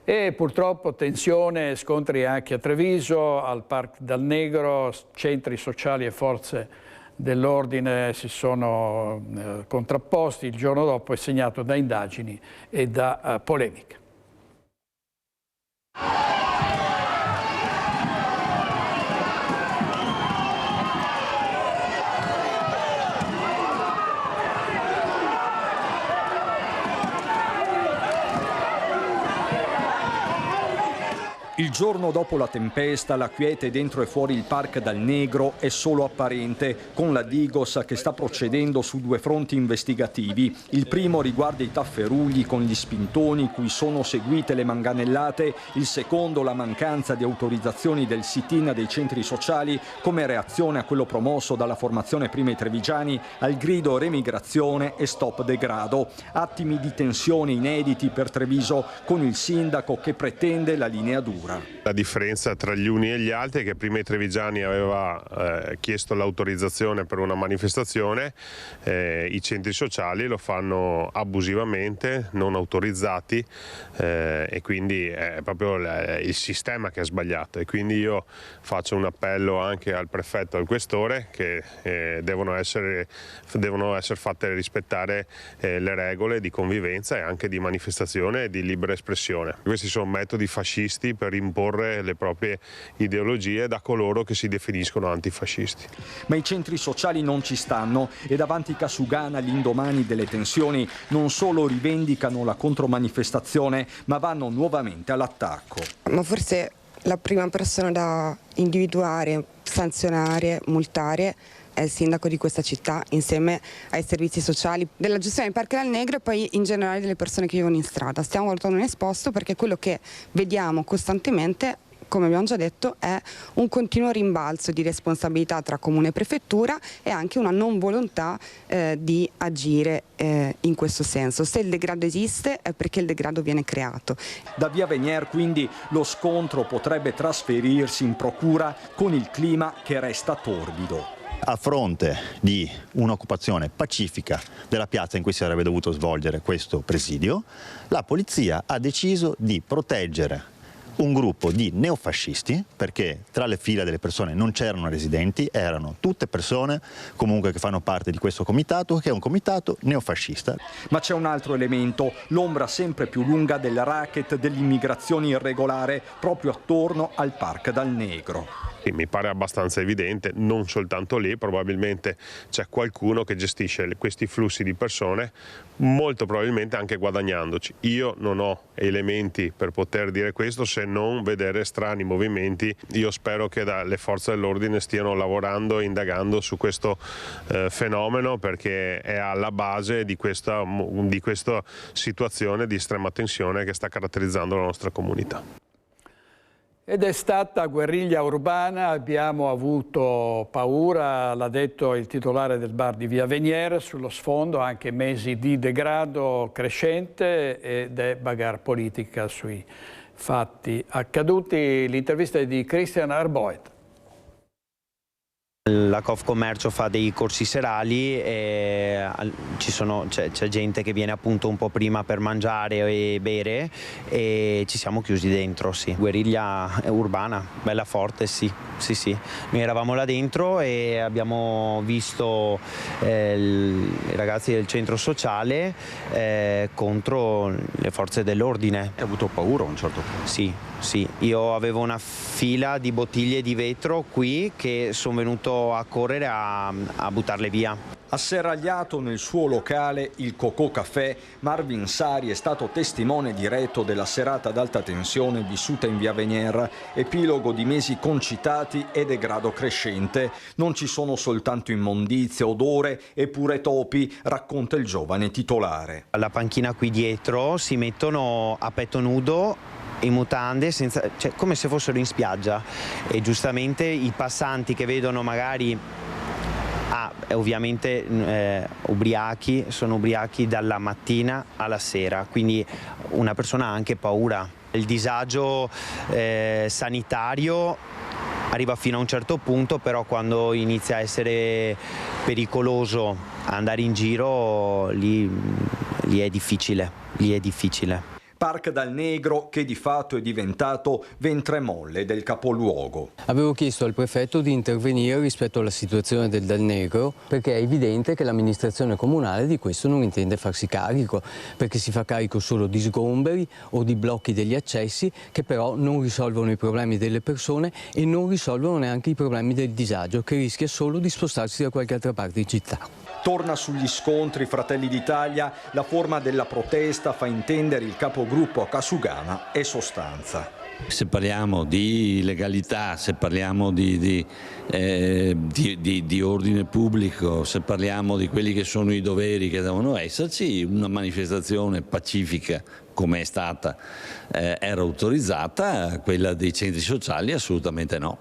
Speaker 1: E purtroppo tensione e scontri anche a Treviso, al Parc dal Negro, centri sociali e forze dell'ordine si sono contrapposti. Il giorno dopo è segnato da indagini e da polemiche.
Speaker 21: Il giorno dopo la tempesta, la quiete dentro e fuori il Parc dal Negro è solo apparente, con la Digos che sta procedendo su 2 fronti investigativi. Il primo riguarda i tafferugli con gli spintoni cui sono seguite le manganellate, il secondo la mancanza di autorizzazioni del sit-in dei centri sociali come reazione a quello promosso dalla formazione Prima i Trevigiani al grido remigrazione e stop degrado. Attimi di tensione inediti per Treviso con il sindaco che pretende la linea dura.
Speaker 22: La differenza tra gli uni e gli altri è che prima i Trevigiani aveva chiesto l'autorizzazione per una manifestazione, i centri sociali lo fanno abusivamente, non autorizzati, e quindi è proprio il sistema che ha sbagliato. E quindi io faccio un appello anche al prefetto e al questore che devono essere fatte rispettare le regole di convivenza e anche di manifestazione e di libera espressione. Questi sono metodi fascisti per imporre le proprie ideologie da coloro che si definiscono antifascisti.
Speaker 21: Ma i centri sociali non ci stanno e davanti Casugana, all'indomani delle tensioni, non solo rivendicano la contromanifestazione, ma vanno nuovamente all'attacco.
Speaker 23: Ma forse la prima persona da individuare, sanzionare, multare è il sindaco di questa città, insieme ai servizi sociali della gestione del Parco del Negro e poi in generale delle persone che vivono in strada. Stiamo valutando un esposto perché quello che vediamo costantemente, come abbiamo già detto, è un continuo rimbalzo di responsabilità tra comune e prefettura e anche una non volontà di agire in questo senso. Se il degrado esiste è perché il degrado viene creato.
Speaker 21: Da via Venier quindi lo scontro potrebbe trasferirsi in procura con il clima che resta torbido.
Speaker 24: A fronte di un'occupazione pacifica della piazza in cui si sarebbe dovuto svolgere questo presidio, la polizia ha deciso di proteggere un gruppo di neofascisti, perché tra le fila delle persone non c'erano residenti, erano tutte persone comunque che fanno parte di questo comitato, che è un comitato neofascista.
Speaker 21: Ma c'è un altro elemento, l'ombra sempre più lunga del racket dell'immigrazione irregolare proprio attorno al Parc dal Negro.
Speaker 22: Mi pare abbastanza evidente, non soltanto lì, probabilmente c'è qualcuno che gestisce questi flussi di persone, molto probabilmente anche guadagnandoci. Io non ho elementi per poter dire questo se non vedere strani movimenti. Io spero che le forze dell'ordine stiano lavorando e indagando su questo fenomeno, perché è alla base di questa situazione di estrema tensione che sta caratterizzando la nostra comunità.
Speaker 1: Ed è stata guerriglia urbana, abbiamo avuto paura, l'ha detto il titolare del bar di via Venier, sullo sfondo anche mesi di degrado crescente ed è bagarre politica sui fatti accaduti. L'intervista è di Christian Arboet.
Speaker 2: La Confcommercio fa dei corsi serali e c'è gente che viene appunto un po' prima per mangiare e bere e ci siamo chiusi dentro, sì. Guerriglia urbana, bella forte, sì. Noi eravamo là dentro e abbiamo visto i ragazzi del centro sociale contro le forze dell'ordine.
Speaker 24: Hai avuto paura a un certo punto?
Speaker 2: Sì, io avevo una fila di bottiglie di vetro qui che sono venuto a correre a buttarle via.
Speaker 21: Asserragliato nel suo locale, il Cocò Café, Marvin Sari è stato testimone diretto della serata ad alta tensione vissuta in via Venier, epilogo di mesi concitati e degrado crescente. Non ci sono soltanto immondizie, odore e pure topi, racconta il giovane titolare.
Speaker 2: Alla panchina qui dietro si mettono a petto nudo in mutande, come se fossero in spiaggia, e giustamente i passanti che vedono magari ovviamente ubriachi, sono ubriachi dalla mattina alla sera, quindi una persona ha anche paura. Il disagio sanitario arriva fino a un certo punto, però quando inizia a essere pericoloso andare in giro lì è difficile.
Speaker 21: Parc dal Negro che di fatto è diventato ventre molle del capoluogo.
Speaker 3: Avevo chiesto al prefetto di intervenire rispetto alla situazione del Dal Negro perché è evidente che l'amministrazione comunale di questo non intende farsi carico, perché si fa carico solo di sgomberi o di blocchi degli accessi che però non risolvono i problemi delle persone e non risolvono neanche i problemi del disagio, che rischia solo di spostarsi da qualche altra parte in città.
Speaker 21: Torna sugli scontri Fratelli d'Italia, la forma della protesta fa intendere il capogruppo a Kasugama e sostanza.
Speaker 4: Se parliamo di legalità, se parliamo di ordine pubblico, se parliamo di quelli che sono i doveri che devono esserci, una manifestazione pacifica come è stata era autorizzata, quella dei centri sociali assolutamente no.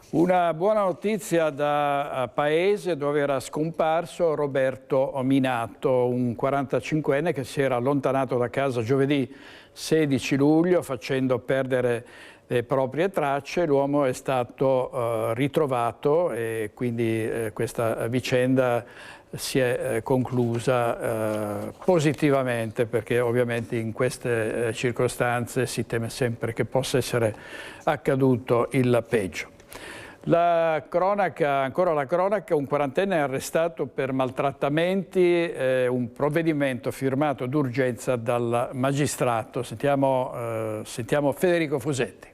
Speaker 1: Una buona notizia da paese dove era scomparso Roberto Minato, un 45enne che si era allontanato da casa giovedì 16 luglio facendo perdere le proprie tracce. L'uomo è stato ritrovato e quindi questa vicenda si è conclusa positivamente, perché ovviamente in queste circostanze si teme sempre che possa essere accaduto il peggio. La cronaca, ancora la cronaca, un quarantenne è arrestato per maltrattamenti, un provvedimento firmato d'urgenza dal magistrato. Sentiamo Federico Fusetti.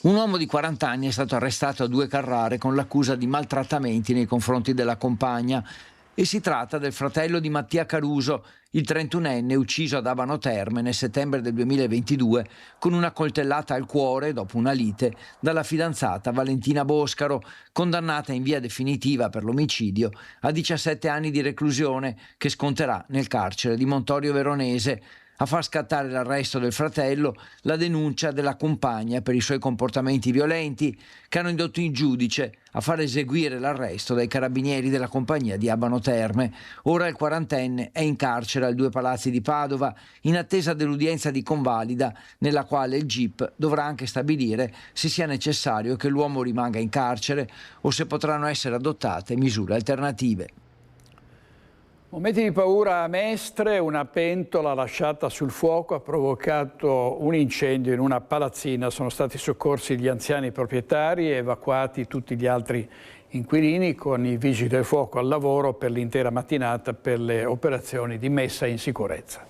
Speaker 6: Un uomo di 40 anni è stato arrestato a 2 Carrare con l'accusa di maltrattamenti nei confronti della compagna. E si tratta del fratello di Mattia Caruso, il 31enne ucciso ad Abano Terme nel settembre del 2022 con una coltellata al cuore dopo una lite dalla fidanzata Valentina Boscaro, condannata in via definitiva per l'omicidio a 17 anni di reclusione che sconterà nel carcere di Montorio Veronese. A far scattare l'arresto del fratello la denuncia della compagna per i suoi comportamenti violenti, che hanno indotto il giudice a far eseguire l'arresto dai carabinieri della compagnia di Abano Terme. Ora il quarantenne è in carcere al 2 Palazzi di Padova in attesa dell'udienza di convalida, nella quale il GIP dovrà anche stabilire se sia necessario che l'uomo rimanga in carcere o se potranno essere adottate misure alternative.
Speaker 1: Momenti di paura a Mestre, una pentola lasciata sul fuoco ha provocato un incendio in una palazzina. Sono stati soccorsi gli anziani proprietari e evacuati tutti gli altri inquilini con i vigili del fuoco al lavoro per l'intera mattinata per le operazioni di messa in sicurezza.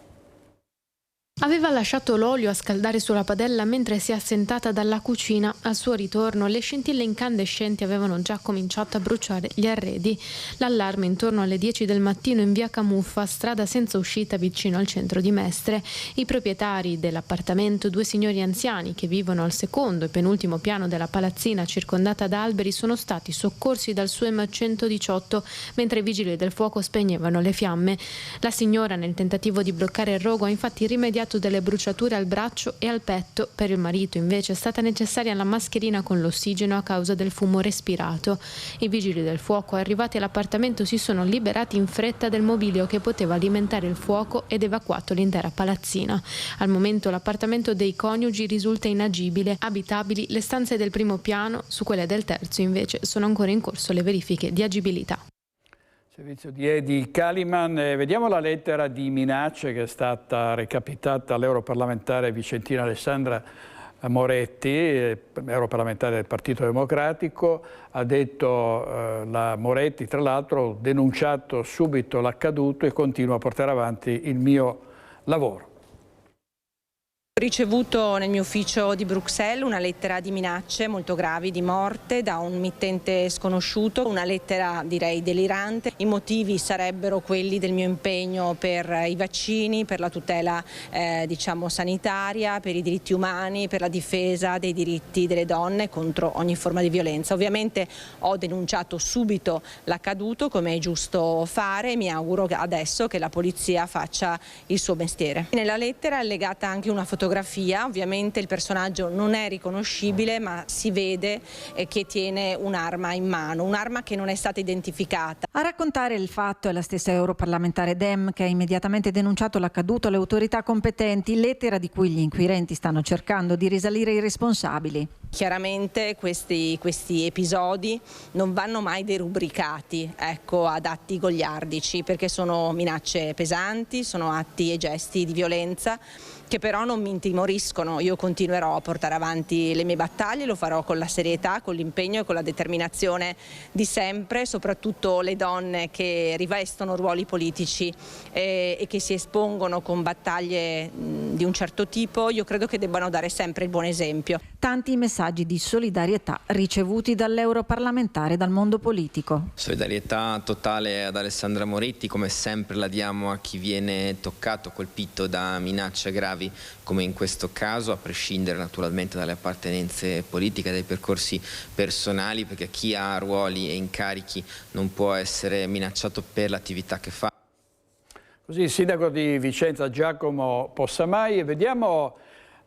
Speaker 25: Aveva lasciato l'olio a scaldare sulla padella mentre si è assentata dalla cucina. Al suo ritorno le scintille incandescenti avevano già cominciato a bruciare gli arredi. L'allarme intorno alle 10 del mattino in via Camuffa, strada senza uscita vicino al centro di Mestre. I proprietari dell'appartamento, 2 signori anziani che vivono al secondo e penultimo piano della palazzina circondata da alberi, sono stati soccorsi dal SUEM 118 mentre i vigili del fuoco spegnevano le fiamme. La signora, nel tentativo di bloccare il rogo, ha infatti rimediato rischiato delle bruciature al braccio e al petto. Per il marito invece è stata necessaria la mascherina con l'ossigeno a causa del fumo respirato. I vigili del fuoco arrivati all'appartamento si sono liberati in fretta del mobilio che poteva alimentare il fuoco ed evacuato l'intera palazzina. Al momento l'appartamento dei coniugi risulta inagibile. Abitabili le stanze del primo piano, su quelle del terzo invece sono ancora in corso le verifiche di agibilità.
Speaker 1: Servizio di Edi Caliman. Vediamo la lettera di minacce che è stata recapitata all'europarlamentare vicentina Alessandra Moretti, europarlamentare del Partito Democratico. Ha detto la Moretti, tra l'altro, ho denunciato subito l'accaduto e continuo a portare avanti il mio lavoro.
Speaker 5: Ho ricevuto nel mio ufficio di Bruxelles una lettera di minacce molto gravi di morte da un mittente sconosciuto, una lettera direi delirante. I motivi sarebbero quelli del mio impegno per i vaccini, per la tutela sanitaria, per i diritti umani, per la difesa dei diritti delle donne contro ogni forma di violenza. Ovviamente ho denunciato subito l'accaduto, come è giusto fare, e mi auguro adesso che la polizia faccia il suo mestiere. Nella lettera è allegata anche una fotografia. Ovviamente il personaggio non è riconoscibile, ma si vede che tiene un'arma in mano, un'arma che non è stata identificata.
Speaker 8: A raccontare il fatto è la stessa europarlamentare Dem, che ha immediatamente denunciato l'accaduto alle autorità competenti, lettera di cui gli inquirenti stanno cercando di risalire i responsabili.
Speaker 5: Chiaramente questi episodi non vanno mai derubricati ad atti goliardici, perché sono minacce pesanti, sono atti e gesti di violenza che però non mi intimoriscono. Io continuerò a portare avanti le mie battaglie, lo farò con la serietà, con l'impegno e con la determinazione di sempre, soprattutto le donne che rivestono ruoli politici e che si espongono con battaglie di un certo tipo, io credo che debbano dare sempre il buon esempio.
Speaker 8: Tanti messaggi di solidarietà ricevuti dall'europarlamentare e dal mondo politico.
Speaker 9: Solidarietà totale ad Alessandra Moretti, come sempre la diamo a chi viene toccato, colpito da minacce gravi come in questo caso, a prescindere naturalmente dalle appartenenze politiche, dai percorsi personali, perché chi ha ruoli e incarichi non può essere minacciato per l'attività che fa.
Speaker 1: Così il sindaco di Vicenza Giacomo Possamai. Vediamo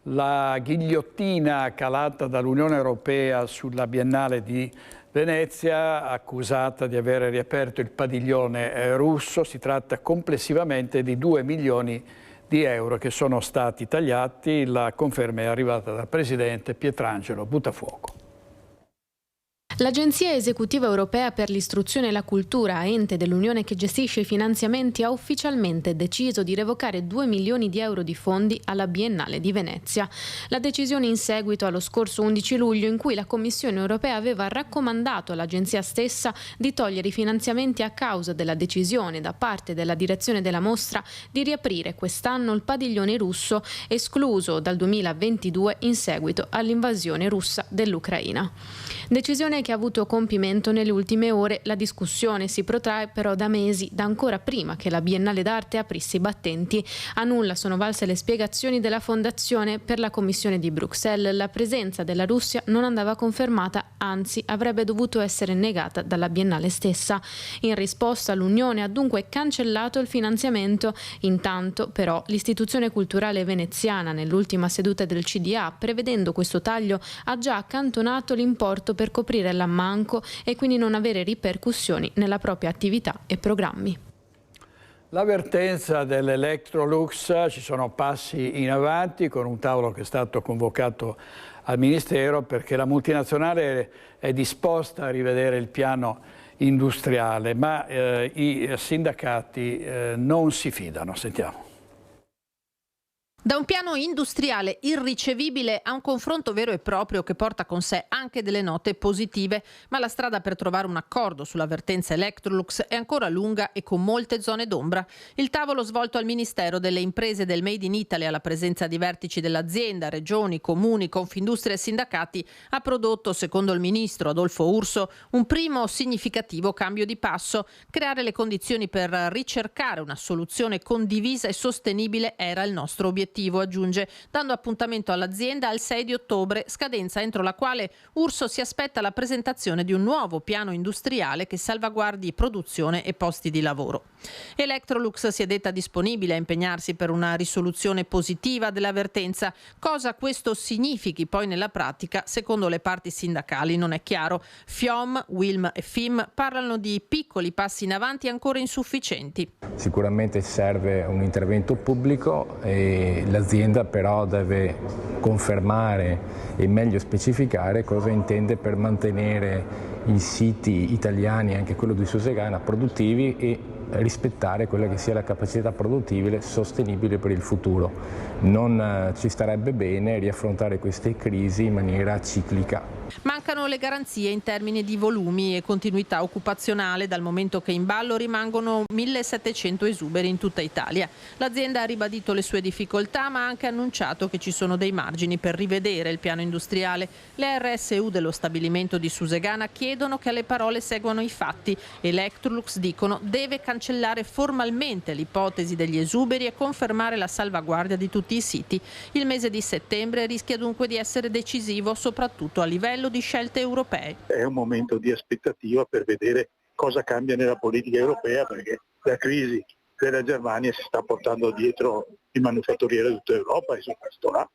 Speaker 1: la ghigliottina calata dall'Unione Europea sulla Biennale di Venezia, accusata di aver riaperto il padiglione russo. Si tratta complessivamente di 2 milioni di euro che sono stati tagliati. La conferma è arrivata dal presidente Pietrangelo Buttafuoco.
Speaker 25: L'Agenzia Esecutiva Europea per l'Istruzione e la Cultura, ente dell'Unione che gestisce i finanziamenti, ha ufficialmente deciso di revocare 2 milioni di euro di fondi alla Biennale di Venezia. La decisione in seguito allo scorso 11 luglio in cui la Commissione Europea aveva raccomandato all'Agenzia stessa di togliere i finanziamenti a causa della decisione da parte della direzione della mostra di riaprire quest'anno il padiglione russo, escluso dal 2022 in seguito all'invasione russa dell'Ucraina. Decisione che ha avuto compimento nelle ultime ore. La discussione si protrae però da mesi, da ancora prima che la Biennale d'Arte aprisse i battenti. A nulla sono valse le spiegazioni della Fondazione. Per la Commissione di Bruxelles la presenza della Russia non andava confermata, anzi avrebbe dovuto essere negata dalla Biennale stessa. In risposta l'Unione ha dunque cancellato il finanziamento. Intanto però l'istituzione culturale veneziana nell'ultima seduta del CDA, prevedendo questo taglio, ha già accantonato l'importo per coprire l'ammanco e quindi non avere ripercussioni nella propria attività e programmi.
Speaker 1: L'avvertenza dell'Electrolux, ci sono passi in avanti con un tavolo che è stato convocato al Ministero perché la multinazionale è disposta a rivedere il piano industriale, ma i sindacati non si fidano. Sentiamo.
Speaker 10: Da un piano industriale irricevibile a un confronto vero e proprio che porta con sé anche delle note positive, ma la strada per trovare un accordo sull'avvertenza Electrolux è ancora lunga e con molte zone d'ombra. Il tavolo svolto al Ministero delle Imprese del Made in Italy, alla presenza di vertici dell'azienda, regioni, comuni, Confindustria e sindacati, ha prodotto, secondo il ministro Adolfo Urso, un primo significativo cambio di passo. Creare le condizioni per ricercare una soluzione condivisa e sostenibile era il nostro obiettivo. l'obiettivo, aggiunge, dando appuntamento all'azienda al 6 di ottobre, scadenza entro la quale Urso si aspetta la presentazione di un nuovo piano industriale che salvaguardi produzione e posti di lavoro. Electrolux si è detta disponibile a impegnarsi per una risoluzione positiva dell'avvertenza. Cosa questo significhi poi nella pratica, secondo le parti sindacali, non è chiaro. FIOM, WILM e FIM parlano di piccoli passi in avanti ancora insufficienti.
Speaker 11: Sicuramente serve un intervento pubblico e l'azienda però deve confermare e meglio specificare cosa intende per mantenere i siti italiani, anche quello di Susegana, produttivi e rispettare quella che sia la capacità produttiva sostenibile per il futuro. Non ci starebbe bene riaffrontare queste crisi in maniera ciclica.
Speaker 10: Mancano le garanzie in termini di volumi e continuità occupazionale, dal momento che in ballo rimangono 1.700 esuberi in tutta Italia. L'azienda ha ribadito le sue difficoltà, ma ha anche annunciato che ci sono dei margini per rivedere il piano industriale. Le RSU dello stabilimento di Susegana chiedono che alle parole seguano i fatti. Electrolux, dicono, deve cancellare formalmente l'ipotesi degli esuberi e confermare la salvaguardia di tutti i siti. Il mese di settembre rischia dunque di essere decisivo, soprattutto a livello di scelte europee.
Speaker 12: È un momento di aspettativa per vedere cosa cambia nella politica europea, perché la crisi della Germania si sta portando dietro il manufatturiero di tutta Europa e su questo là.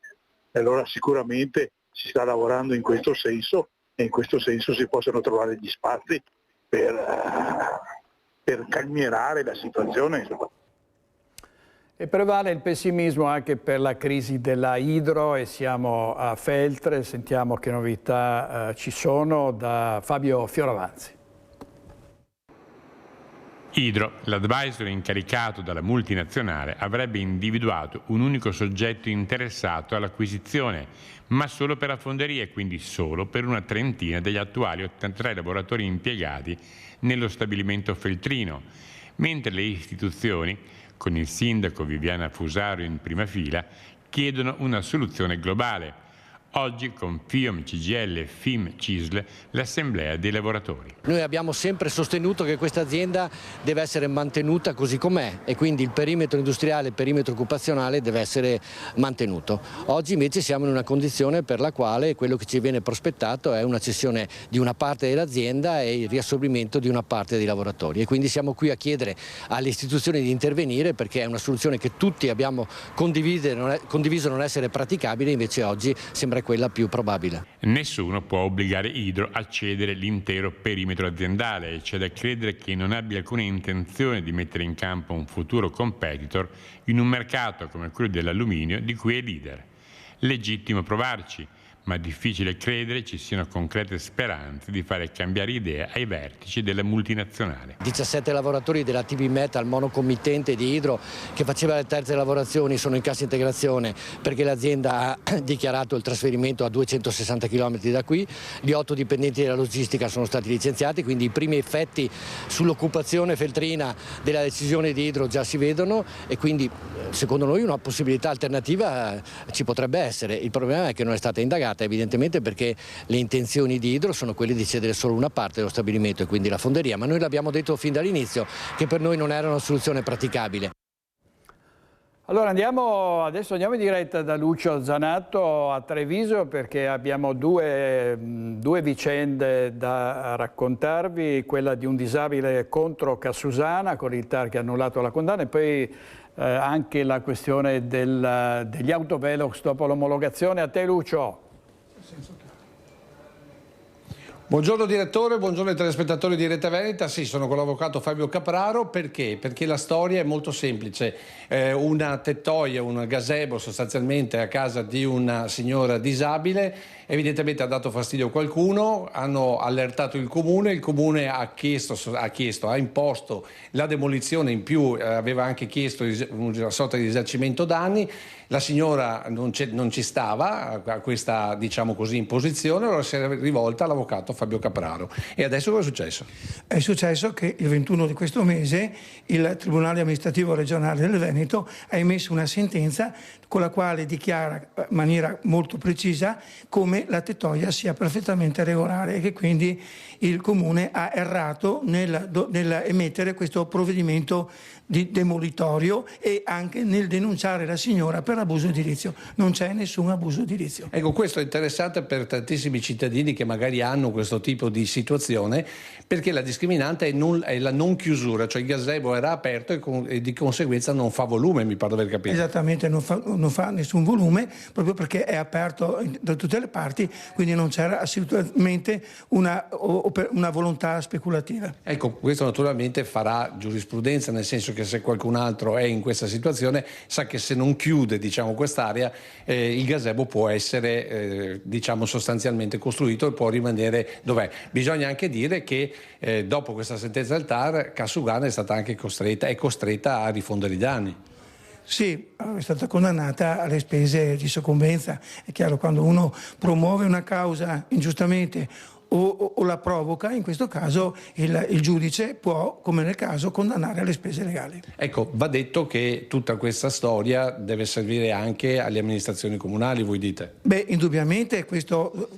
Speaker 12: E allora sicuramente si sta lavorando in questo senso e in questo senso si possono trovare gli spazi per calmierare la situazione.
Speaker 1: E prevale il pessimismo anche per la crisi della Hydro e siamo a Feltre, sentiamo che novità ci sono da Fabio Fioravanzi.
Speaker 13: Hydro, l'advisor incaricato dalla multinazionale, avrebbe individuato un unico soggetto interessato all'acquisizione, ma solo per la fonderia e quindi solo per una trentina degli attuali 83 lavoratori impiegati nello stabilimento feltrino, mentre le istituzioni, con il sindaco Viviana Fusaro in prima fila, chiedono una soluzione globale. Oggi con FIOM, CGIL e FIM CISL l'assemblea dei lavoratori.
Speaker 14: Noi abbiamo sempre sostenuto che questa azienda deve essere mantenuta così com'è e quindi il perimetro industriale, il perimetro occupazionale deve essere mantenuto. Oggi invece siamo in una condizione per la quale quello che ci viene prospettato è una cessione di una parte dell'azienda e il riassorbimento di una parte dei lavoratori, e quindi siamo qui a chiedere alle istituzioni di intervenire, perché è una soluzione che tutti abbiamo condiviso non essere praticabile, invece oggi sembra quella più probabile.
Speaker 13: Nessuno può obbligare Hydro a cedere l'intero perimetro aziendale e c'è da credere che non abbia alcuna intenzione di mettere in campo un futuro competitor in un mercato come quello dell'alluminio di cui è leader. Legittimo provarci, ma difficile credere ci siano concrete speranze di fare cambiare idea ai vertici della multinazionale.
Speaker 14: 17 lavoratori della TB Metal, monocommittente di Hydro, che faceva le terze lavorazioni, sono in cassa integrazione perché l'azienda ha dichiarato il trasferimento a 260 km da qui. Gli 8 dipendenti della logistica sono stati licenziati, quindi i primi effetti sull'occupazione feltrina della decisione di Hydro già si vedono, e quindi secondo noi una possibilità alternativa ci potrebbe essere. Il problema è che non è stata indagata, evidentemente, perché le intenzioni di Hydro sono quelle di cedere solo una parte dello stabilimento e quindi la fonderia, ma noi l'abbiamo detto fin dall'inizio che per noi non era una soluzione praticabile.
Speaker 1: Allora adesso andiamo in diretta da Lucio Zanato a Treviso, perché abbiamo due vicende da raccontarvi, quella di un disabile contro Cassusana con il TAR che ha annullato la condanna, e poi anche la questione degli autovelox dopo l'omologazione. A te Lucio.
Speaker 15: Buongiorno direttore, buongiorno ai telespettatori di Rete Veneta. Sì, sono con l'avvocato Fabio Capraro. Perché? Perché la storia è molto semplice. Una tettoia, un gazebo sostanzialmente a casa di una signora disabile, evidentemente ha dato fastidio a qualcuno, hanno allertato il comune ha imposto la demolizione, in più aveva anche chiesto una sorta di risarcimento danni. La signora non ci stava a questa, diciamo così, imposizione, allora si è rivolta all'avvocato Fabio Capraro. E adesso cosa è successo?
Speaker 20: È successo che il 21 di questo mese il Tribunale Amministrativo Regionale del Veneto ha emesso una sentenza con la quale dichiara in maniera molto precisa come come la tettoia sia perfettamente regolare e che quindi il Comune ha errato nel emettere questo provvedimento di demolitorio e anche nel denunciare la signora per abuso edilizio. Non c'è nessun abuso edilizio.
Speaker 15: Ecco, questo è interessante per tantissimi cittadini che magari hanno questo tipo di situazione, perché la discriminante è la non chiusura, cioè il gazebo era aperto e di conseguenza non fa volume, mi pare di aver capito.
Speaker 20: Esattamente, non fa nessun volume, proprio perché è aperto da tutte le parti, quindi non c'era assolutamente una volontà speculativa.
Speaker 15: Ecco, questo naturalmente farà giurisprudenza, nel senso che se qualcun altro è in questa situazione sa che se non chiude, diciamo, quest'area, il gazebo può essere diciamo sostanzialmente costruito e può rimanere dov'è. Bisogna anche dire che dopo questa sentenza del TAR Cassugana è stata anche costretta a rifondere i danni.
Speaker 20: Sì, è stata condannata alle spese di soccombenza. È chiaro, quando uno promuove una causa ingiustamente o la provoca, in questo caso il giudice può, come nel caso, condannare alle spese legali.
Speaker 15: Ecco, va detto che tutta questa storia deve servire anche alle amministrazioni comunali, voi dite?
Speaker 20: Beh, indubbiamente questo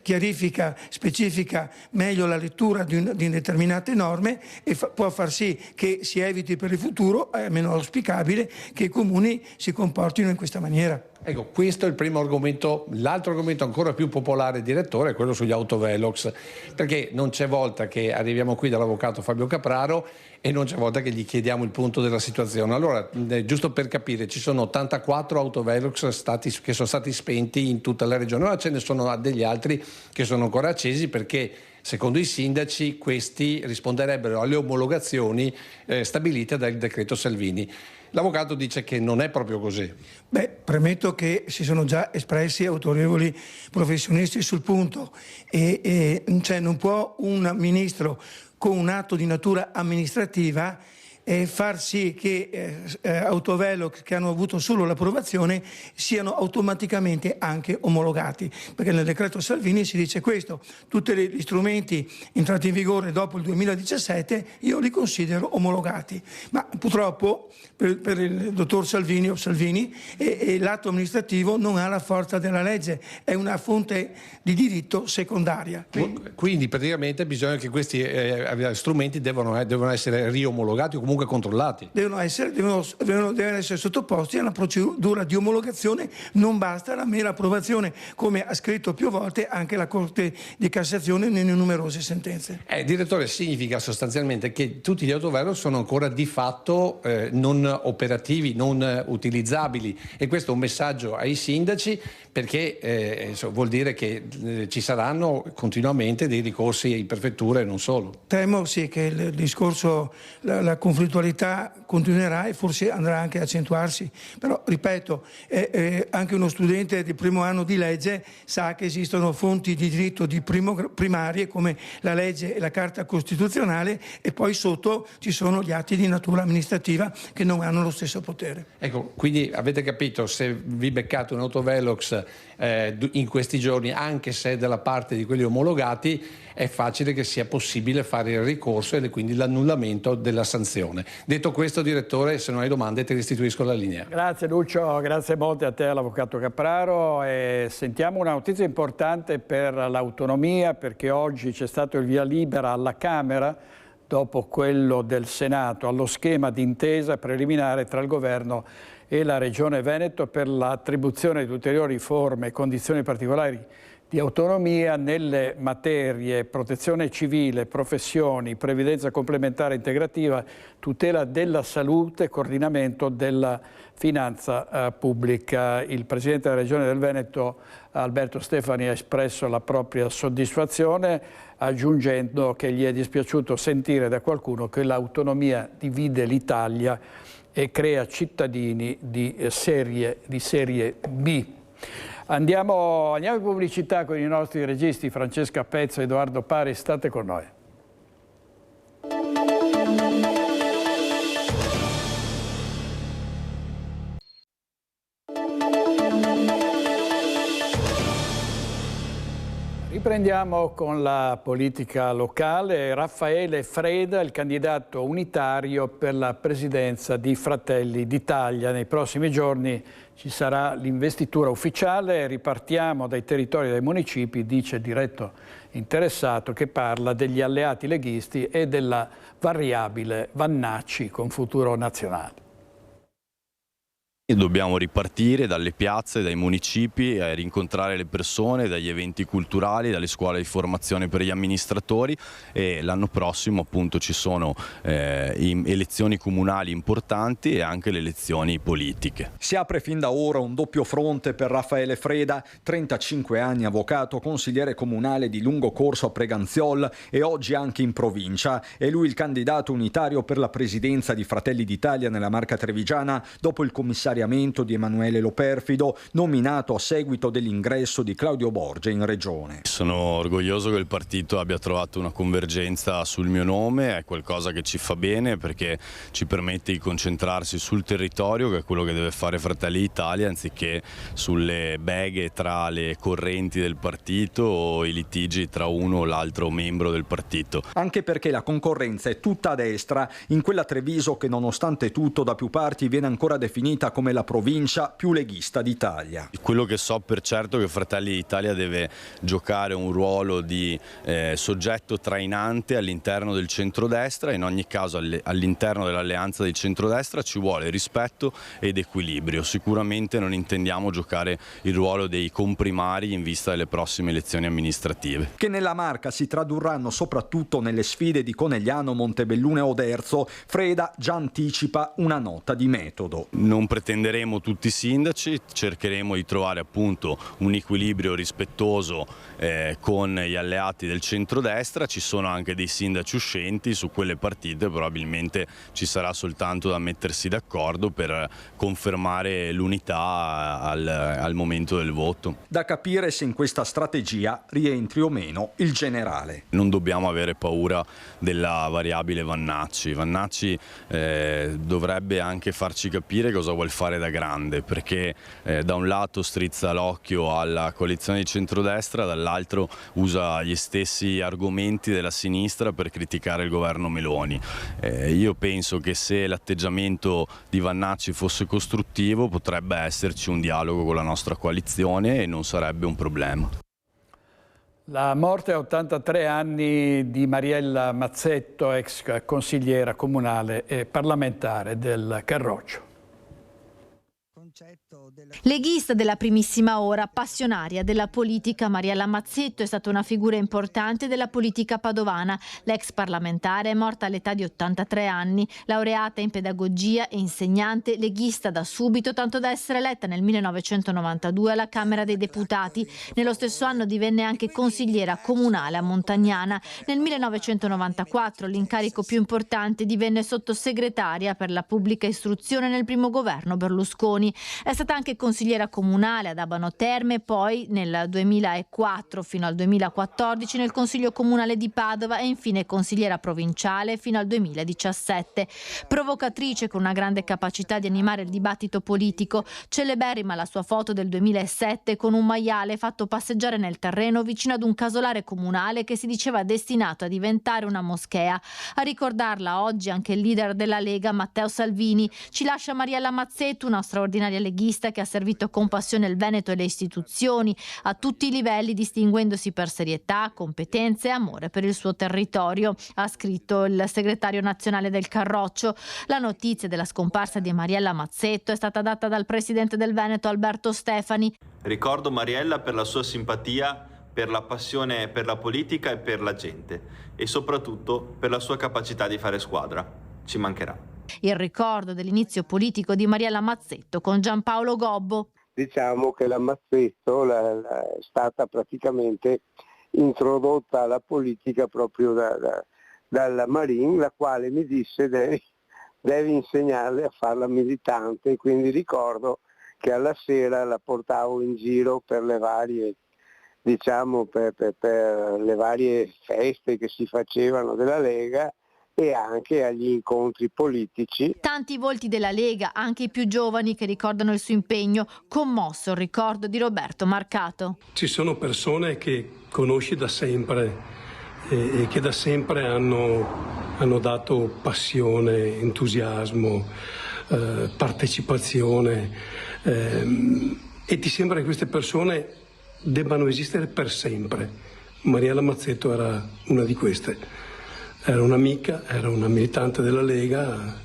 Speaker 20: chiarifica, specifica meglio la lettura di determinate norme e può far sì che si eviti per il futuro, è meno auspicabile, che i comuni si comportino in questa maniera.
Speaker 15: Ecco, questo è il primo argomento. L'altro argomento ancora più popolare, direttore, è quello sugli autovelox, perché non c'è volta che arriviamo qui dall'avvocato Fabio Capraro e non c'è volta che gli chiediamo il punto della situazione. Allora, giusto per capire, ci sono 84 autovelox che sono stati spenti in tutta la regione, ma ce ne sono degli altri che sono ancora accesi perché secondo i sindaci questi risponderebbero alle omologazioni stabilite dal decreto Salvini. L'avvocato dice che non è proprio così.
Speaker 20: Beh, premetto che si sono già espressi autorevoli professionisti sul punto e cioè non può un ministro con un atto di natura amministrativa far sì che autovelox che hanno avuto solo l'approvazione siano automaticamente anche omologati, perché nel decreto Salvini si dice questo: tutti gli strumenti entrati in vigore dopo il 2017 io li considero omologati, ma purtroppo per il dottor Salvini l'atto amministrativo non ha la forza della legge, è una fonte di diritto secondaria.
Speaker 15: Quindi praticamente bisogna che questi strumenti devono essere riomologati o comunque controllati.
Speaker 20: Devono essere sottoposti a una procedura di omologazione, non basta la mera approvazione, come ha scritto più volte anche la Corte di Cassazione nelle numerose sentenze.
Speaker 15: Direttore, significa sostanzialmente che tutti gli autovelox sono ancora di fatto non operativi, non utilizzabili, e questo è un messaggio ai sindaci, perché vuol dire che ci saranno continuamente dei ricorsi in prefettura e non solo.
Speaker 20: Temo sì che il discorso, la conflittualità continuerà e forse andrà anche a accentuarsi, però ripeto, anche uno studente di primo anno di legge sa che esistono fonti di diritto primarie come la legge e la Carta Costituzionale, e poi sotto ci sono gli atti di natura amministrativa che non hanno lo stesso potere.
Speaker 15: Ecco, quindi avete capito, se vi beccate un autovelox in questi giorni, anche se è dalla parte di quelli omologati, è facile che sia possibile fare il ricorso e quindi l'annullamento della sanzione. Detto questo, direttore, se non hai domande ti restituisco la linea.
Speaker 1: Grazie Lucio, grazie molte a te, all'avvocato Capraro, e sentiamo una notizia importante per l'autonomia, perché oggi c'è stato il via libera alla Camera dopo quello del Senato allo schema di intesa preliminare tra il Governo e la Regione Veneto per l'attribuzione di ulteriori forme e condizioni particolari di autonomia nelle materie protezione civile, professioni, previdenza complementare integrativa, tutela della salute, coordinamento della finanza pubblica. Il Presidente della Regione del Veneto, Alberto Stefani, ha espresso la propria soddisfazione, aggiungendo che gli è dispiaciuto sentire da qualcuno che l'autonomia divide l'Italia e crea cittadini di serie B. Andiamo in pubblicità con i nostri registi Francesca Pezzo e Edoardo Pari, state con noi. Riprendiamo con la politica locale. Raffaele Freda, il candidato unitario per la presidenza di Fratelli d'Italia. Nei prossimi giorni ci sarà l'investitura ufficiale. Ripartiamo dai territori dei municipi, dice il diretto interessato, che parla degli alleati leghisti e della variabile Vannacci con Futuro Nazionale.
Speaker 7: Dobbiamo ripartire dalle piazze, dai municipi, rincontrare le persone, dagli eventi culturali, dalle scuole di formazione per gli amministratori, e l'anno prossimo appunto ci sono elezioni comunali importanti e anche le elezioni politiche.
Speaker 21: Si apre fin da ora un doppio fronte per Raffaele Freda, 35 anni avvocato, consigliere comunale di lungo corso a Preganziol e oggi anche in provincia. È lui il candidato unitario per la presidenza di Fratelli d'Italia nella Marca Trevigiana dopo il commissariamento di Emanuele Loperfido, nominato a seguito dell'ingresso di Claudio Borgia in regione.
Speaker 7: Sono orgoglioso che il partito abbia trovato una convergenza sul mio nome, è qualcosa che ci fa bene perché ci permette di concentrarsi sul territorio, che è quello che deve fare Fratelli d'Italia, anziché sulle beghe tra le correnti del partito o i litigi tra uno o l'altro membro del partito.
Speaker 21: Anche perché la concorrenza è tutta a destra, in quella Treviso che nonostante tutto da più parti viene ancora definita come la provincia più leghista d'Italia.
Speaker 7: Quello che so per certo è che Fratelli d'Italia deve giocare un ruolo di soggetto trainante all'interno del centrodestra. In ogni caso all'interno dell'alleanza del centrodestra ci vuole rispetto ed equilibrio. Sicuramente non intendiamo giocare il ruolo dei comprimari in vista delle prossime elezioni amministrative,
Speaker 21: che nella Marca si tradurranno soprattutto nelle sfide di Conegliano, Montebelluna e Oderzo. Freda già anticipa una nota di metodo.
Speaker 7: Non pretenderemo tutti i sindaci, cercheremo di trovare appunto un equilibrio rispettoso con gli alleati del centrodestra. Ci sono anche dei sindaci uscenti, su quelle partite probabilmente ci sarà soltanto da mettersi d'accordo per confermare l'unità al momento del voto.
Speaker 21: Da capire se in questa strategia rientri o meno il generale.
Speaker 7: Non dobbiamo avere paura della variabile Vannacci. Vannacci dovrebbe anche farci capire cosa vuol fare da grande, perché da un lato strizza l'occhio alla coalizione di centrodestra, dall'altro usa gli stessi argomenti della sinistra per criticare il governo Meloni. Io penso che se l'atteggiamento di Vannacci fosse costruttivo potrebbe esserci un dialogo con la nostra coalizione e non sarebbe un problema.
Speaker 1: La morte a 83 anni di Mariella Mazzetto, ex consigliera comunale e parlamentare del Carroccio.
Speaker 16: Leghista della primissima ora, passionaria della politica, Mariella Mazzetto è stata una figura importante della politica padovana. L'ex parlamentare è morta all'età di 83 anni, laureata in pedagogia e insegnante, leghista da subito, tanto da essere eletta nel 1992 alla Camera dei Deputati. Nello stesso anno divenne anche consigliera comunale a Montagnana. Nel 1994 l'incarico più importante, divenne sottosegretaria per la pubblica istruzione nel primo governo Berlusconi. È stata anche consigliera comunale ad Abano Terme, poi nel 2004 fino al 2014 nel Consiglio Comunale di Padova e infine consigliera provinciale fino al 2017. Provocatrice con una grande capacità di animare il dibattito politico, celeberrima la sua foto del 2007 con un maiale fatto passeggiare nel terreno vicino ad un casolare comunale che si diceva destinato a diventare una moschea. A ricordarla oggi anche il leader della Lega Matteo Salvini. Ci lascia Mariella Mazzetto, una straordinaria leghista che ha servito con passione il Veneto e le istituzioni a tutti i livelli, distinguendosi per serietà, competenze e amore per il suo territorio, ha scritto il segretario nazionale del Carroccio. La notizia della scomparsa di Mariella Mazzetto è stata data dal presidente del Veneto Alberto Stefani.
Speaker 17: Ricordo Mariella per la sua simpatia, per la passione per la politica e per la gente e soprattutto per la sua capacità di fare squadra. Ci mancherà.
Speaker 16: Il ricordo dell'inizio politico di Mariella Mazzetto con Giampaolo Gobbo.
Speaker 18: Diciamo che la Mazzetto è stata praticamente introdotta alla politica proprio dalla Marin, la quale mi disse devi insegnarle a farla militante, quindi ricordo che alla sera la portavo in giro per le varie, diciamo, per le varie feste che si facevano della Lega e anche agli incontri politici.
Speaker 16: Tanti volti della Lega, anche i più giovani, che ricordano il suo impegno, commosso il ricordo di Roberto Marcato.
Speaker 2: Ci sono persone che conosci da sempre e che da sempre hanno dato passione, entusiasmo, partecipazione e ti sembra che queste persone debbano esistere per sempre. Mariella Mazzetto era una di queste. Era un'amica, era una militante della Lega,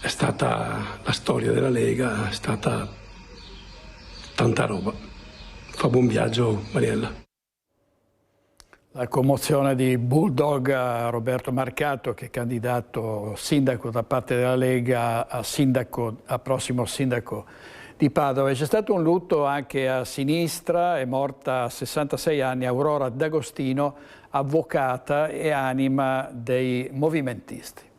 Speaker 2: è stata la storia della Lega, è stata tanta roba. Fa buon viaggio Mariella.
Speaker 1: La commozione di Bulldog a Roberto Marcato, che è candidato sindaco da parte della Lega a prossimo sindaco di Padova. C'è stato un lutto anche a sinistra, è morta a 66 anni Aurora D'Agostino, avvocata e anima dei movimentisti.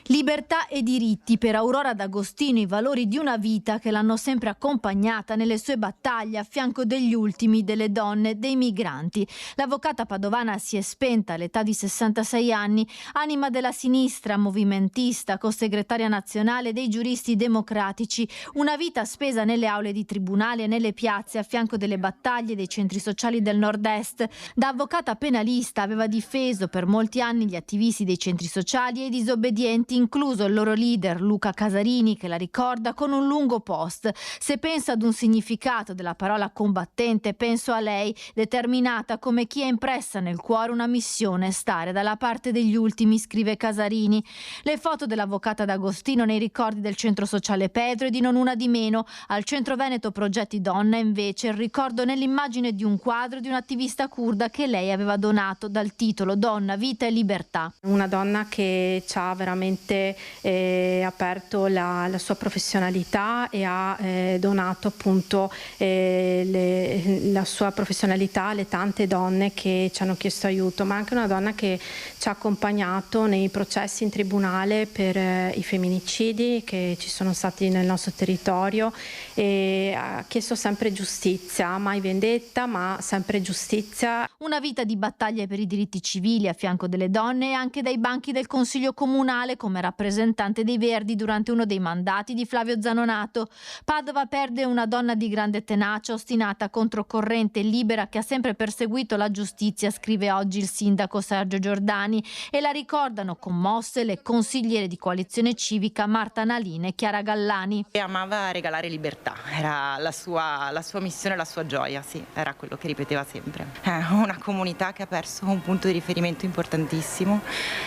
Speaker 16: Libertà e diritti per Aurora D'Agostino, i valori di una vita che l'hanno sempre accompagnata nelle sue battaglie a fianco degli ultimi, delle donne, dei migranti. L'avvocata padovana si è spenta all'età di 66 anni, anima della sinistra, movimentista, co-segretaria nazionale dei giuristi democratici. Una vita spesa nelle aule di tribunali e nelle piazze a fianco delle battaglie dei centri sociali del nord-est. Da avvocata penalista aveva difeso per molti anni gli attivisti dei centri sociali e i disobbedienti, incluso il loro leader Luca Casarini, che la ricorda con un lungo post. Se penso ad un significato della parola combattente, penso a lei, determinata come chi ha impressa nel cuore una missione, stare dalla parte degli ultimi, scrive Casarini. Le foto dell'avvocata D'Agostino nei ricordi del centro sociale Pedro e di Non Una di Meno. Al centro Veneto Progetti Donna invece il ricordo nell'immagine di un quadro di un'attivista curda che lei aveva donato dal titolo Donna, Vita e Libertà.
Speaker 5: Una donna che ci ha veramente aperto la sua professionalità e ha donato appunto la sua professionalità alle tante donne che ci hanno chiesto aiuto, ma anche una donna che ci ha accompagnato nei processi in tribunale per i femminicidi che ci sono stati nel nostro territorio e ha chiesto sempre giustizia, mai vendetta, ma sempre giustizia.
Speaker 16: Una vita di battaglie per i diritti civili a fianco delle donne e anche dai banchi del Consiglio Comunale come rappresentante dei Verdi durante uno dei mandati di Flavio Zanonato. Padova perde una donna di grande tenacia, ostinata, controcorrente e libera, che ha sempre perseguito la giustizia, scrive oggi il sindaco Sergio Giordani, e la ricordano commosse le consigliere di Coalizione Civica Marta Nalini e Chiara Gallani.
Speaker 19: Amava regalare libertà, era la sua missione, la sua gioia, sì, era quello che ripeteva sempre. Una comunità che ha perso un punto di riferimento importantissimo,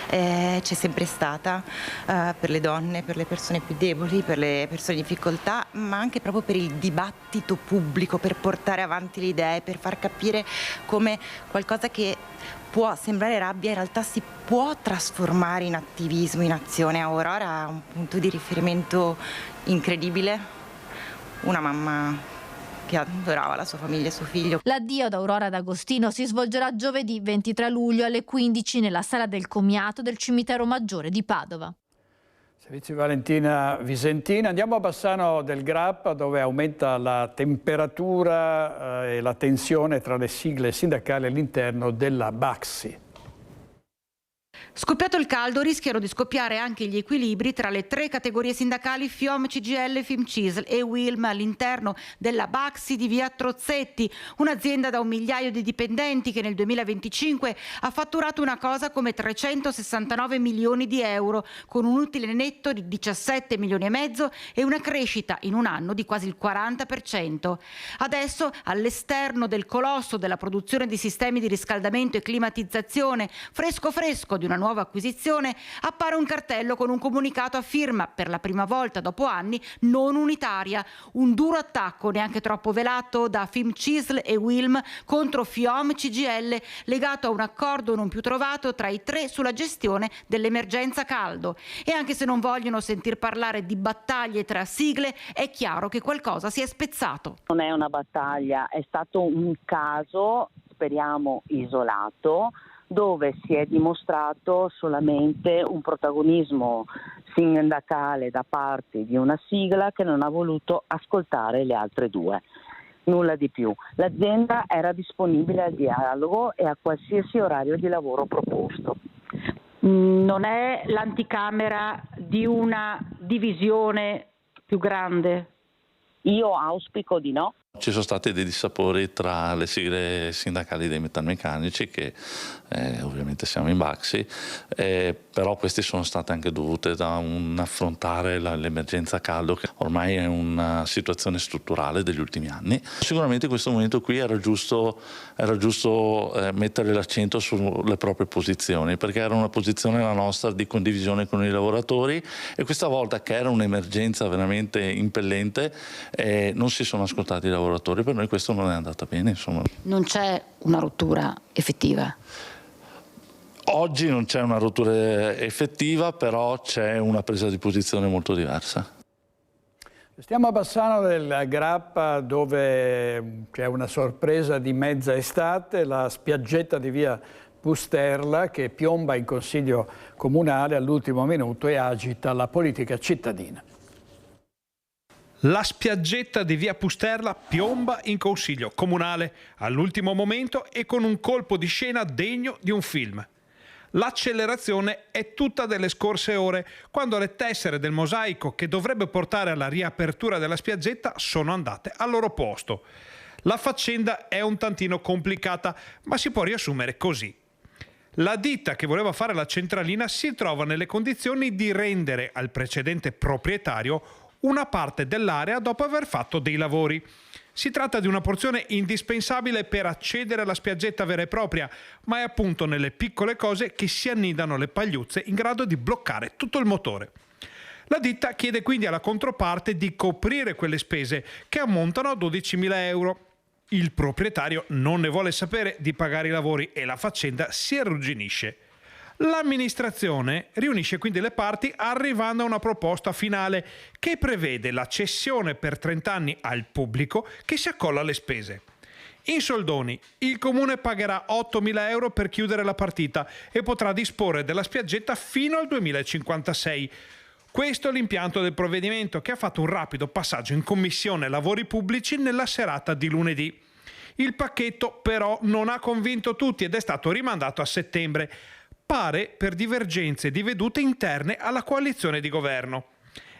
Speaker 19: c'è sempre stata per le donne, per le persone più deboli, per le persone in difficoltà, ma anche proprio per il dibattito pubblico, per portare avanti le idee, per far capire come qualcosa che può sembrare rabbia in realtà si può trasformare in attivismo, in azione. Aurora ha un punto di riferimento incredibile, una mamma che adorava la sua famiglia e suo figlio.
Speaker 16: L'addio ad Aurora D'Agostino si svolgerà giovedì 23 luglio alle 15 nella sala del commiato del Cimitero Maggiore di Padova.
Speaker 1: Servizio Valentina Visentina. Andiamo a Bassano del Grappa, dove aumenta la temperatura e la tensione tra le sigle sindacali all'interno della Baxi.
Speaker 22: Scoppiato il caldo, rischiano di scoppiare anche gli equilibri tra le tre categorie sindacali FIOM, CGIL, FIMCISL e UILM all'interno della Baxi di via Trozzetti, un'azienda da 1 migliaio di dipendenti che nel 2025 ha fatturato una cosa come 369 milioni di euro, con un utile netto di 17 milioni e mezzo e una crescita in un anno di quasi il 40%. Adesso, all'esterno del colosso della produzione di sistemi di riscaldamento e climatizzazione, fresco di una nuova acquisizione, appare un cartello con un comunicato a firma, per la prima volta dopo anni, non unitaria. Un duro attacco, neanche troppo velato, da FIMCISL e UILM contro FIOM CGIL, legato a un accordo non più trovato tra i tre sulla gestione dell'emergenza caldo. E anche se non vogliono sentir parlare di battaglie tra sigle, è chiaro che qualcosa si è spezzato.
Speaker 23: Non è una battaglia, è stato un caso, speriamo isolato, dove si è dimostrato solamente un protagonismo sindacale da parte di una sigla che non ha voluto ascoltare le altre due. Nulla di più. L'azienda era disponibile al dialogo e a qualsiasi orario di lavoro proposto.
Speaker 22: Non è l'anticamera di una divisione più grande?
Speaker 23: Io auspico di no.
Speaker 3: Ci sono stati dei dissapori tra le sigle sindacali dei metalmeccanici, che ovviamente siamo in Baxi, però questi sono state anche dovute da un affrontare l'emergenza caldo, che ormai è una situazione strutturale degli ultimi anni. Sicuramente in questo momento qui era giusto mettere l'accento sulle proprie posizioni, perché era una posizione la nostra di condivisione con i lavoratori, e questa volta, che era un'emergenza veramente impellente, non si sono ascoltati i lavoratori. Per noi questo non è andata bene, insomma.
Speaker 22: Non c'è una rottura effettiva?
Speaker 3: Oggi non c'è una rottura effettiva, però c'è una presa di posizione molto diversa.
Speaker 1: Stiamo a Bassano del Grappa, dove c'è una sorpresa di mezza estate, la spiaggetta di via Pusterla, che piomba in consiglio comunale all'ultimo minuto e agita la politica cittadina.
Speaker 4: La spiaggetta di via Pusterla piomba in consiglio comunale all'ultimo momento e con un colpo di scena degno di un film. L'accelerazione è tutta delle scorse ore, quando le tessere del mosaico che dovrebbe portare alla riapertura della spiaggetta sono andate al loro posto. La faccenda è un tantino complicata, ma si può riassumere così. La ditta che voleva fare la centralina si trova nelle condizioni di rendere al precedente proprietario una parte dell'area dopo aver fatto dei lavori. Si tratta di una porzione indispensabile per accedere alla spiaggetta vera e propria, ma è appunto nelle piccole cose che si annidano le pagliuzze in grado di bloccare tutto il motore. La ditta chiede quindi alla controparte di coprire quelle spese, che ammontano a 12.000 euro. Il proprietario non ne vuole sapere di pagare i lavori e la faccenda si arrugginisce. L'amministrazione riunisce quindi le parti, arrivando a una proposta finale che prevede la cessione per 30 anni al pubblico, che si accolla alle spese. In soldoni, il comune pagherà 8.000 euro per chiudere la partita e potrà disporre della spiaggetta fino al 2056. Questo è l'impianto del provvedimento, che ha fatto un rapido passaggio in Commissione Lavori Pubblici nella serata di lunedì. Il pacchetto però non ha convinto tutti ed è stato rimandato a settembre. Pare per divergenze di vedute interne alla coalizione di governo.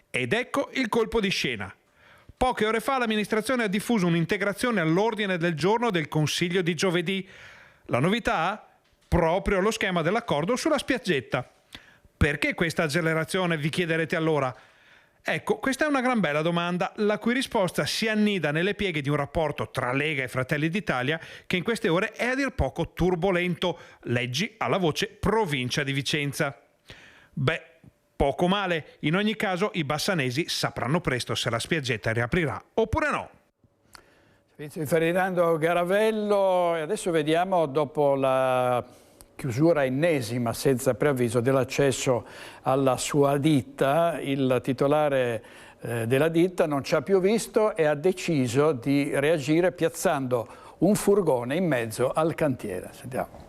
Speaker 4: Ed ecco il colpo di scena. Poche ore fa l'amministrazione ha diffuso un'integrazione all'ordine del giorno del Consiglio di giovedì. La novità? Proprio lo schema dell'accordo sulla spiaggetta. Perché questa accelerazione, vi chiederete allora? Ecco, questa è una gran bella domanda, la cui risposta si annida nelle pieghe di un rapporto tra Lega e Fratelli d'Italia che in queste ore è a dir poco turbolento. Leggi alla voce Provincia di Vicenza. Beh, poco male. In ogni caso i bassanesi sapranno presto se la spiaggetta riaprirà oppure no.
Speaker 1: Ferdinando Garavello, e adesso vediamo, dopo la chiusura ennesima senza preavviso dell'accesso alla sua ditta, il titolare della ditta non ci ha più visto e ha deciso di reagire piazzando un furgone in mezzo al cantiere. Sentiamo.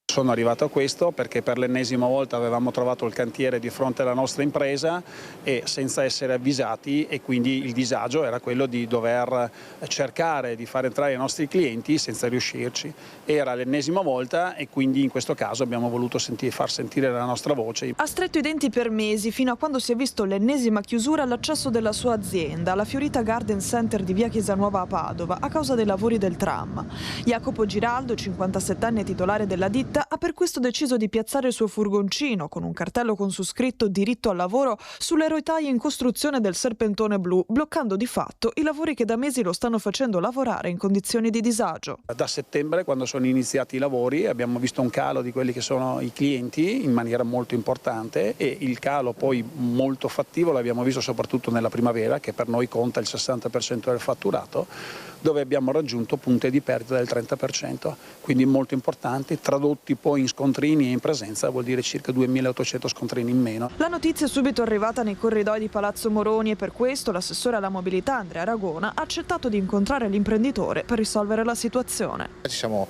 Speaker 6: Sono arrivato a questo perché per l'ennesima volta avevamo trovato il cantiere di fronte alla nostra impresa e senza essere avvisati, e quindi il disagio era quello di dover cercare di far entrare i nostri clienti senza riuscirci. Era l'ennesima volta e quindi in questo caso abbiamo voluto far sentire la nostra voce.
Speaker 8: Ha stretto i denti per mesi, fino a quando si è visto l'ennesima chiusura all'accesso della sua azienda, la Fiorita Garden Center di via Chiesanuova a Padova, a causa dei lavori del tram. Jacopo Giraldo, 57 anni e titolare della ditta, ha per questo deciso di piazzare il suo furgoncino con un cartello con su scritto diritto al lavoro sulle rotaie in costruzione del serpentone blu, bloccando di fatto i lavori che da mesi lo stanno facendo lavorare in condizioni di disagio.
Speaker 6: Da settembre, quando sono iniziati i lavori, abbiamo visto un calo di quelli che sono i clienti in maniera molto importante, e il calo poi molto fattivo l'abbiamo visto soprattutto nella primavera, che per noi conta il 60% del fatturato, dove abbiamo raggiunto punte di perdita del 30%, quindi molto importanti, tradotti poi in scontrini e in presenza vuol dire circa 2.800 scontrini in meno.
Speaker 8: La notizia è subito arrivata nei corridoi di Palazzo Moroni e per questo l'assessore alla mobilità Andrea Aragona ha accettato di incontrare l'imprenditore per risolvere la situazione.
Speaker 24: Ci siamo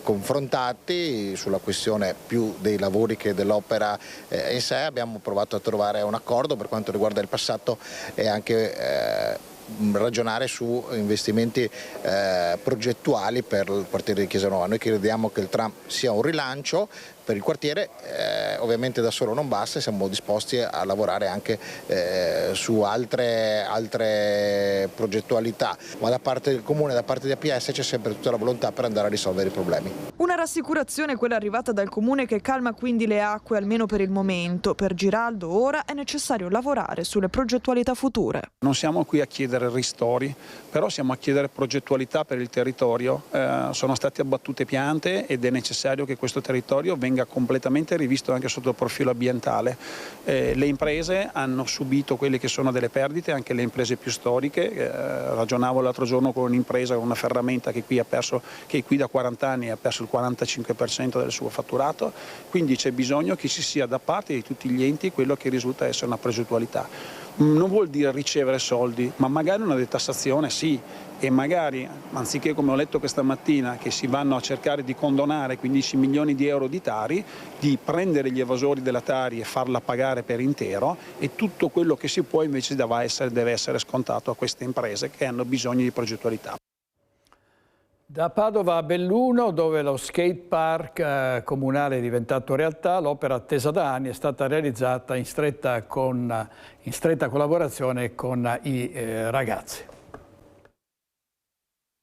Speaker 24: confrontati sulla questione più dei lavori che dell'opera in sé, abbiamo provato a trovare un accordo per quanto riguarda il passato e anche ragionare su investimenti progettuali per il quartiere di Chiesa Nuova. Noi crediamo che il tram sia un rilancio per il quartiere, ovviamente da solo non basta, siamo disposti a lavorare anche su altre progettualità, ma da parte del Comune, da parte di APS c'è sempre tutta la volontà per andare a risolvere i problemi.
Speaker 8: Una rassicurazione quella arrivata dal Comune che calma quindi le acque almeno per il momento. Per Giraldo ora è necessario lavorare sulle progettualità future.
Speaker 6: Non siamo qui a chiedere ristori, però siamo a chiedere progettualità per il territorio. Sono state abbattute piante ed è necessario che questo territorio venga completamente rivisto anche sotto il profilo ambientale. Le imprese hanno subito quelle che sono delle perdite, anche le imprese più storiche. Ragionavo l'altro giorno con un'impresa, con una ferramenta che è qui da 40 anni e ha perso il 45% del suo fatturato, quindi c'è bisogno che ci sia da parte di tutti gli enti quello che risulta essere una progettualità. Non vuol dire ricevere soldi, ma magari una detassazione sì, e magari anziché, come ho letto questa mattina, che si vanno a cercare di condonare 15 milioni di euro di Tari, di prendere gli evasori della Tari e farla pagare per intero, e tutto quello che si può invece deve essere scontato a queste imprese che hanno bisogno di progettualità.
Speaker 1: Da Padova a Belluno, dove lo skate park comunale è diventato realtà, l'opera attesa da anni è stata realizzata in stretta collaborazione con i ragazzi.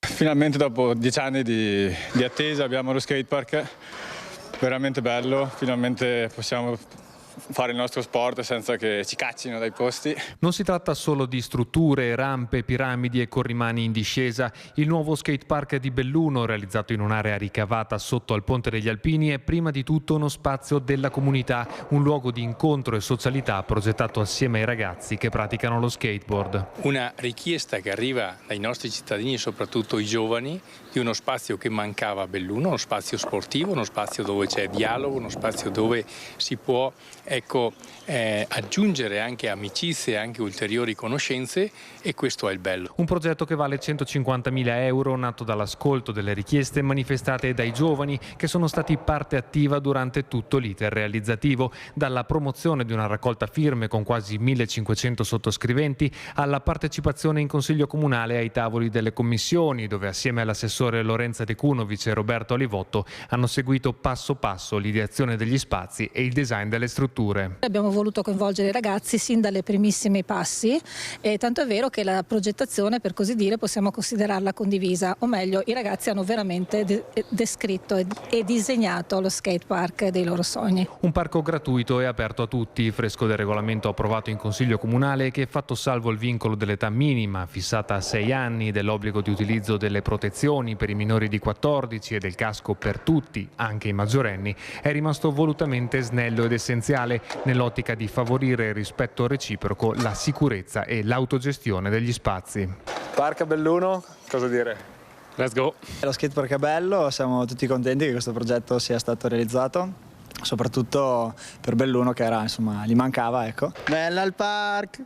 Speaker 9: Finalmente dopo 10 anni di attesa abbiamo lo skate park, veramente bello, finalmente possiamo fare il nostro sport senza che ci caccino dai posti.
Speaker 10: Non si tratta solo di strutture, rampe, piramidi e corrimani in discesa. Il nuovo skate park di Belluno, realizzato in un'area ricavata sotto al Ponte degli Alpini, è prima di tutto uno spazio della comunità, un luogo di incontro e socialità progettato assieme ai ragazzi che praticano lo skateboard.
Speaker 11: Una richiesta che arriva dai nostri cittadini, soprattutto i giovani, di uno spazio che mancava a Belluno, uno spazio sportivo, uno spazio dove c'è dialogo, uno spazio dove si può aggiungere anche amicizie e anche ulteriori conoscenze, e questo è il bello.
Speaker 10: Un progetto che vale 150.000 euro, nato dall'ascolto delle richieste manifestate dai giovani che sono stati parte attiva durante tutto l'iter realizzativo, dalla promozione di una raccolta firme con quasi 1.500 sottoscriventi alla partecipazione in Consiglio Comunale ai tavoli delle commissioni, dove assieme all'assessore Lorenza De Cunovic e Roberto Alivotto hanno seguito passo passo l'ideazione degli spazi e il design delle strutture.
Speaker 12: Abbiamo voluto coinvolgere i ragazzi sin dalle primissimi passi, e tanto è vero che la progettazione, per così dire, possiamo considerarla condivisa, o meglio i ragazzi hanno veramente descritto e disegnato lo skate park dei loro sogni.
Speaker 10: Un parco gratuito e aperto a tutti, fresco del regolamento approvato in Consiglio Comunale, che, fatto salvo il vincolo dell'età minima fissata a 6 anni, dell'obbligo di utilizzo delle protezioni per i minori di 14 e del casco per tutti, anche i maggiorenni, è rimasto volutamente snello ed essenziale nell'ottica di favorire il rispetto reciproco, la sicurezza e l'autogestione degli spazi.
Speaker 25: Park a Belluno, cosa dire?
Speaker 11: Let's go!
Speaker 25: Lo skatepark è bello, siamo tutti contenti che questo progetto sia stato realizzato, soprattutto per Belluno che era, insomma, gli mancava, ecco. Bella il park!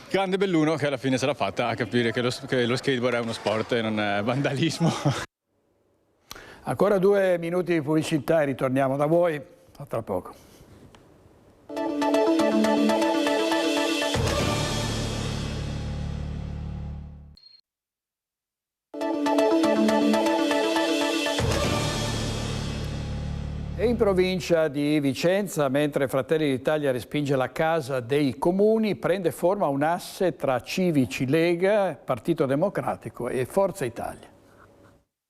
Speaker 9: Grande Belluno che alla fine ce l'ha fatta a capire che lo skateboard è uno sport e non è vandalismo.
Speaker 1: Ancora 2 minuti di pubblicità e ritorniamo da voi. A tra poco. E in provincia di Vicenza, mentre Fratelli d'Italia respinge la Casa dei Comuni, prende forma un asse tra Civici, Lega, Partito Democratico e Forza Italia.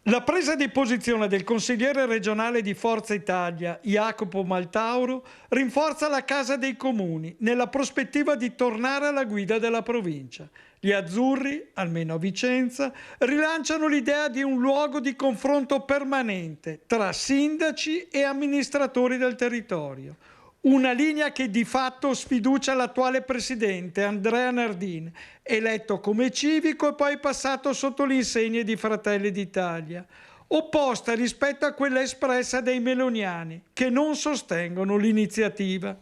Speaker 26: La presa di posizione del consigliere regionale di Forza Italia, Jacopo Maltauro, rinforza la Casa dei Comuni nella prospettiva di tornare alla guida della provincia. Gli azzurri, almeno a Vicenza, rilanciano l'idea di un luogo di confronto permanente tra sindaci e amministratori del territorio. Una linea che di fatto sfiducia l'attuale presidente Andrea Nardin, eletto come civico e poi passato sotto le insegne di Fratelli d'Italia, opposta rispetto a quella espressa dai meloniani, che non sostengono l'iniziativa.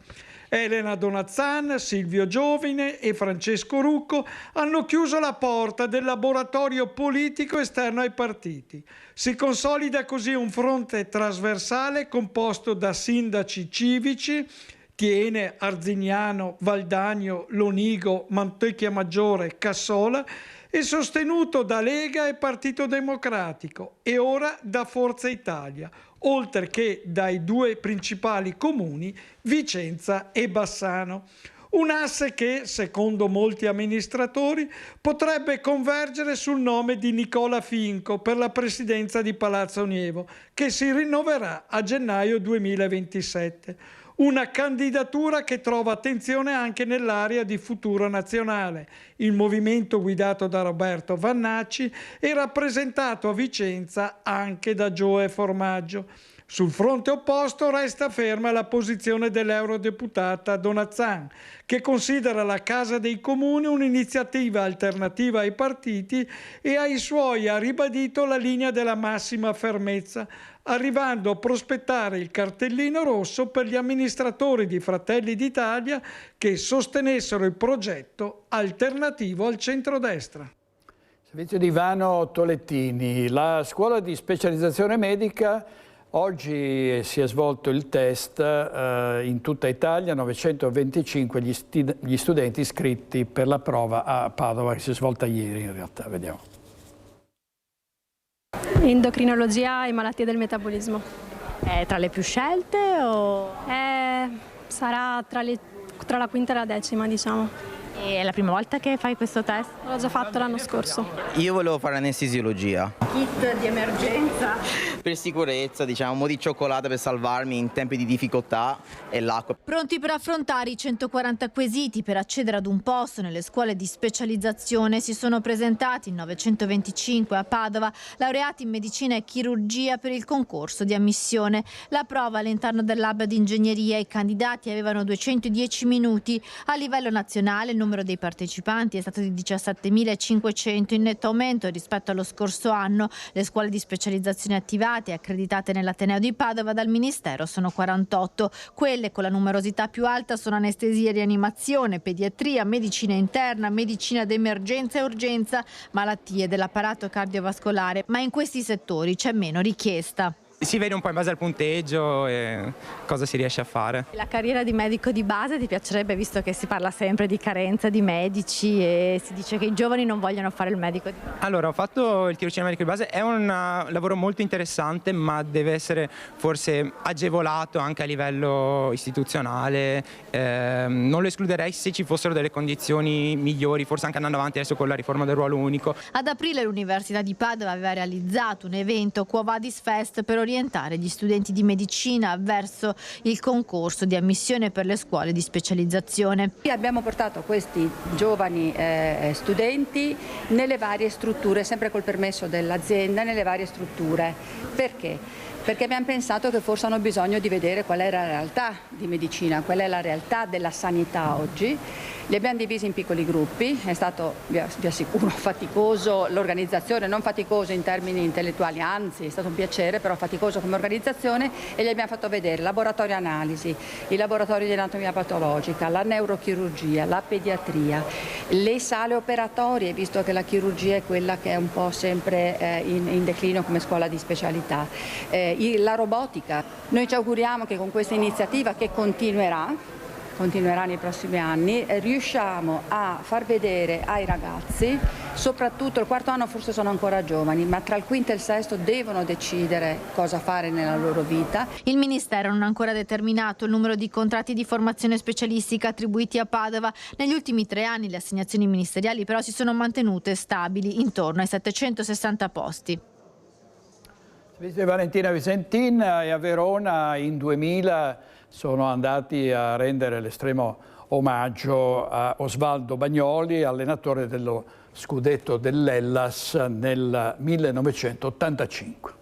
Speaker 26: Elena Donazzan, Silvio Giovine e Francesco Rucco hanno chiuso la porta del laboratorio politico esterno ai partiti. Si consolida così un fronte trasversale composto da sindaci civici, Tiene, Arzignano, Valdagno, Lonigo, Montecchia Maggiore, Cassola, e sostenuto da Lega e Partito Democratico e ora da Forza Italia, oltre che dai due principali comuni, Vicenza e Bassano. Un asse che, secondo molti amministratori, potrebbe convergere sul nome di Nicola Finco per la presidenza di Palazzo Nievo, che si rinnoverà a gennaio 2027. Una candidatura che trova attenzione anche nell'area di Futuro Nazionale. Il movimento guidato da Roberto Vannacci è rappresentato a Vicenza anche da Gioe Formaggio. Sul fronte opposto resta ferma la posizione dell'eurodeputata Donazzan, che considera la Casa dei Comuni un'iniziativa alternativa ai partiti e ai suoi ha ribadito la linea della massima fermezza, arrivando a prospettare il cartellino rosso per gli amministratori di Fratelli d'Italia che sostenessero il progetto alternativo al centrodestra.
Speaker 1: Servizio di Ivano Tolettini. La scuola di specializzazione medica, oggi si è svolto il test in tutta Italia, 925 gli studenti iscritti per la prova a Padova, che si è svolta ieri in realtà. Vediamo.
Speaker 7: Endocrinologia e malattie del metabolismo.
Speaker 13: È tra le più scelte o?
Speaker 7: Sarà tra la quinta e la decima, diciamo.
Speaker 13: E è la prima volta che fai questo test?
Speaker 7: L'ho già fatto l'anno scorso.
Speaker 14: Io volevo fare anestesiologia.
Speaker 13: Kit di emergenza?
Speaker 14: Per sicurezza, diciamo, un po' di cioccolata per salvarmi in tempi di difficoltà e l'acqua.
Speaker 16: Pronti per affrontare i 140 quesiti per accedere ad un posto nelle scuole di specializzazione si sono presentati 925 a Padova, laureati in medicina e chirurgia per il concorso di ammissione. La prova all'interno del lab di ingegneria, i candidati avevano 210 minuti. A livello nazionale il numero dei partecipanti è stato di 17.500, in netto aumento rispetto allo scorso anno. Le scuole di specializzazione attivate e accreditate nell'Ateneo di Padova dal Ministero sono 48. Quelle con la numerosità più alta sono anestesia e rianimazione, pediatria, medicina interna, medicina d'emergenza e urgenza, malattie dell'apparato cardiovascolare, ma in questi settori c'è meno richiesta.
Speaker 15: Si vede un po' in base al punteggio e cosa si riesce a fare.
Speaker 13: La carriera di medico di base ti piacerebbe, visto che si parla sempre di carenza di medici e si dice che i giovani non vogliono fare il medico di base?
Speaker 15: Allora, ho fatto il tirocinio medico di base, è un lavoro molto interessante, ma deve essere forse agevolato anche a livello istituzionale. Non lo escluderei se ci fossero delle condizioni migliori, forse anche andando avanti adesso con la riforma del ruolo unico.
Speaker 16: Ad aprile l'Università di Padova aveva realizzato un evento, Quo Vadis Fest, per orientare gli studenti di medicina verso il concorso di ammissione per le scuole di specializzazione.
Speaker 20: Abbiamo portato questi giovani studenti nelle varie strutture, sempre col permesso dell'azienda, nelle varie strutture. Perché? Perché abbiamo pensato che forse hanno bisogno di vedere qual è la realtà di medicina, qual è la realtà della sanità oggi. Li abbiamo divisi in piccoli gruppi, è stato, vi assicuro, faticoso l'organizzazione, non faticoso in termini intellettuali, anzi è stato un piacere, però faticoso come organizzazione, e gli abbiamo fatto vedere laboratorio analisi, i laboratori di anatomia patologica, la neurochirurgia, la pediatria, le sale operatorie, visto che la chirurgia è quella che è un po' sempre in declino come scuola di specialità, la robotica. Noi ci auguriamo che con questa iniziativa, che continuerà nei prossimi anni, riusciamo a far vedere ai ragazzi, soprattutto il quarto anno forse sono ancora giovani, ma tra il quinto e il sesto devono decidere cosa fare nella loro vita.
Speaker 16: Il Ministero non ha ancora determinato il numero di contratti di formazione specialistica attribuiti a Padova. Negli ultimi 3 anni le assegnazioni ministeriali però si sono mantenute stabili, intorno ai 760 posti.
Speaker 1: Valentina Visentin e a Verona in 2000 sono andati a rendere l'estremo omaggio a Osvaldo Bagnoli, allenatore dello scudetto dell'Hellas nel 1985.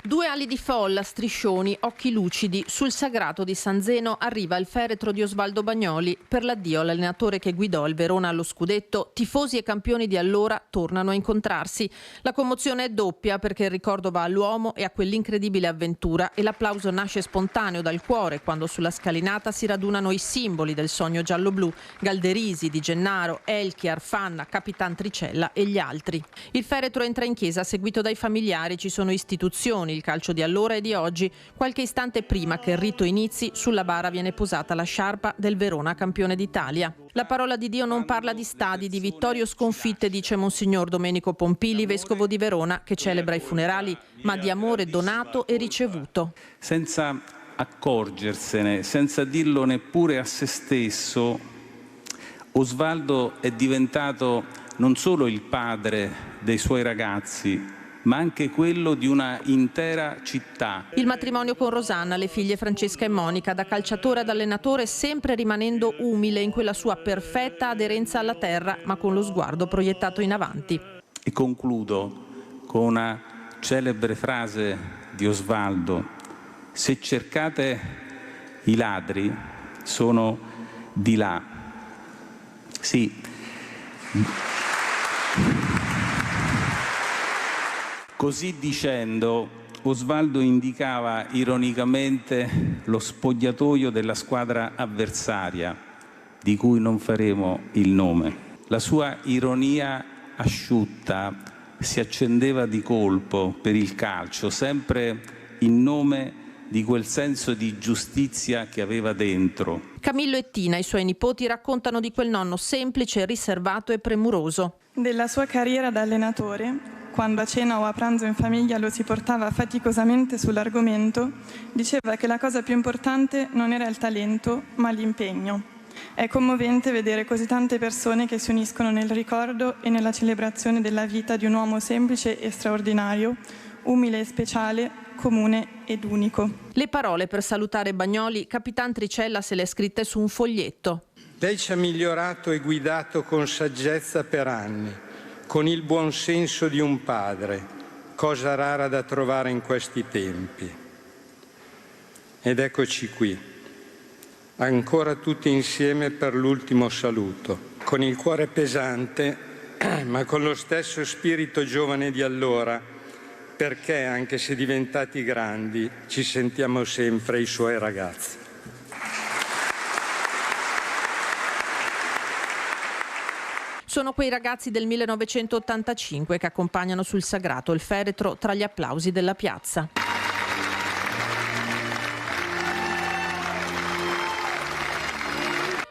Speaker 21: Due ali di folla, striscioni, occhi lucidi. Sul sagrato di San Zeno arriva il feretro di Osvaldo Bagnoli. Per l'addio all'allenatore che guidò il Verona allo scudetto, tifosi e campioni di allora tornano a incontrarsi. La commozione è doppia perché il ricordo va all'uomo e a quell'incredibile avventura, e l'applauso nasce spontaneo dal cuore quando sulla scalinata si radunano i simboli del sogno giallo-blu: Galderisi, Di Gennaro, Elchi, Arfanna, Capitan Tricella e gli altri. Il feretro entra in chiesa seguito dai familiari, ci sono istituzioni, il calcio di allora e di oggi. Qualche istante prima che il rito inizi, sulla bara viene posata la sciarpa del Verona campione d'Italia. La parola di Dio non parla di stadi, di vittorie o sconfitte, dice Monsignor Domenico Pompili, vescovo di Verona, che celebra i funerali, ma di amore donato e ricevuto.
Speaker 2: Senza accorgersene, senza dirlo neppure a se stesso, Osvaldo è diventato non solo il padre dei suoi ragazzi, ma anche quello di una intera città.
Speaker 21: Il matrimonio con Rosanna, le figlie Francesca e Monica, da calciatore ad allenatore, sempre rimanendo umile in quella sua perfetta aderenza alla terra, ma con lo sguardo proiettato in avanti.
Speaker 2: E concludo con una celebre frase di Osvaldo: se cercate i ladri, sono di là. Sì. Così dicendo, Osvaldo indicava ironicamente lo spogliatoio della squadra avversaria, di cui non faremo il nome. La sua ironia asciutta si accendeva di colpo per il calcio, sempre in nome di quel senso di giustizia che aveva dentro.
Speaker 21: Camillo e Tina, i suoi nipoti, raccontano di quel nonno semplice, riservato e premuroso.
Speaker 5: Della sua carriera da allenatore, quando a cena o a pranzo in famiglia lo si portava faticosamente sull'argomento, diceva che la cosa più importante non era il talento, ma l'impegno. È commovente vedere così tante persone che si uniscono nel ricordo e nella celebrazione della vita di un uomo semplice e straordinario, umile e speciale, comune ed unico.
Speaker 21: Le parole per salutare Bagnoli, Capitan Tricella se le è scritte su un foglietto.
Speaker 17: Lei ci ha migliorato e guidato con saggezza per anni, con il buon senso di un padre, cosa rara da trovare in questi tempi. Ed eccoci qui, ancora tutti insieme per l'ultimo saluto, con il cuore pesante, ma con lo stesso spirito giovane di allora, perché, anche se diventati grandi, ci sentiamo sempre i suoi ragazzi.
Speaker 21: Sono quei ragazzi del 1985 che accompagnano sul sagrato il feretro tra gli applausi della piazza.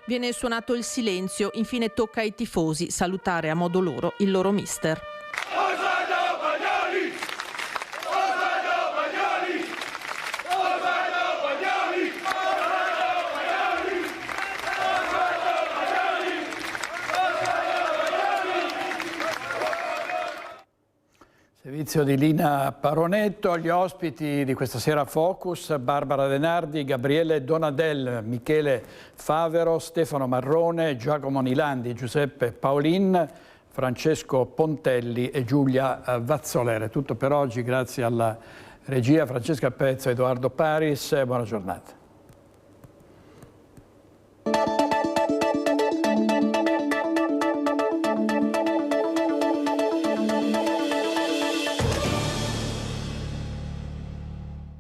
Speaker 21: Viene suonato il silenzio, infine tocca ai tifosi salutare a modo loro il loro mister.
Speaker 1: Servizio di Lina Paronetto, gli ospiti di questa sera Focus: Barbara Denardi, Gabriele Donadel, Michele Favero, Stefano Marrone, Giacomo Nilandi, Giuseppe Paolin, Francesco Pontelli e Giulia Vazzolere. Tutto per oggi, grazie alla regia Francesca Pezzo e Edoardo Paris. Buona giornata.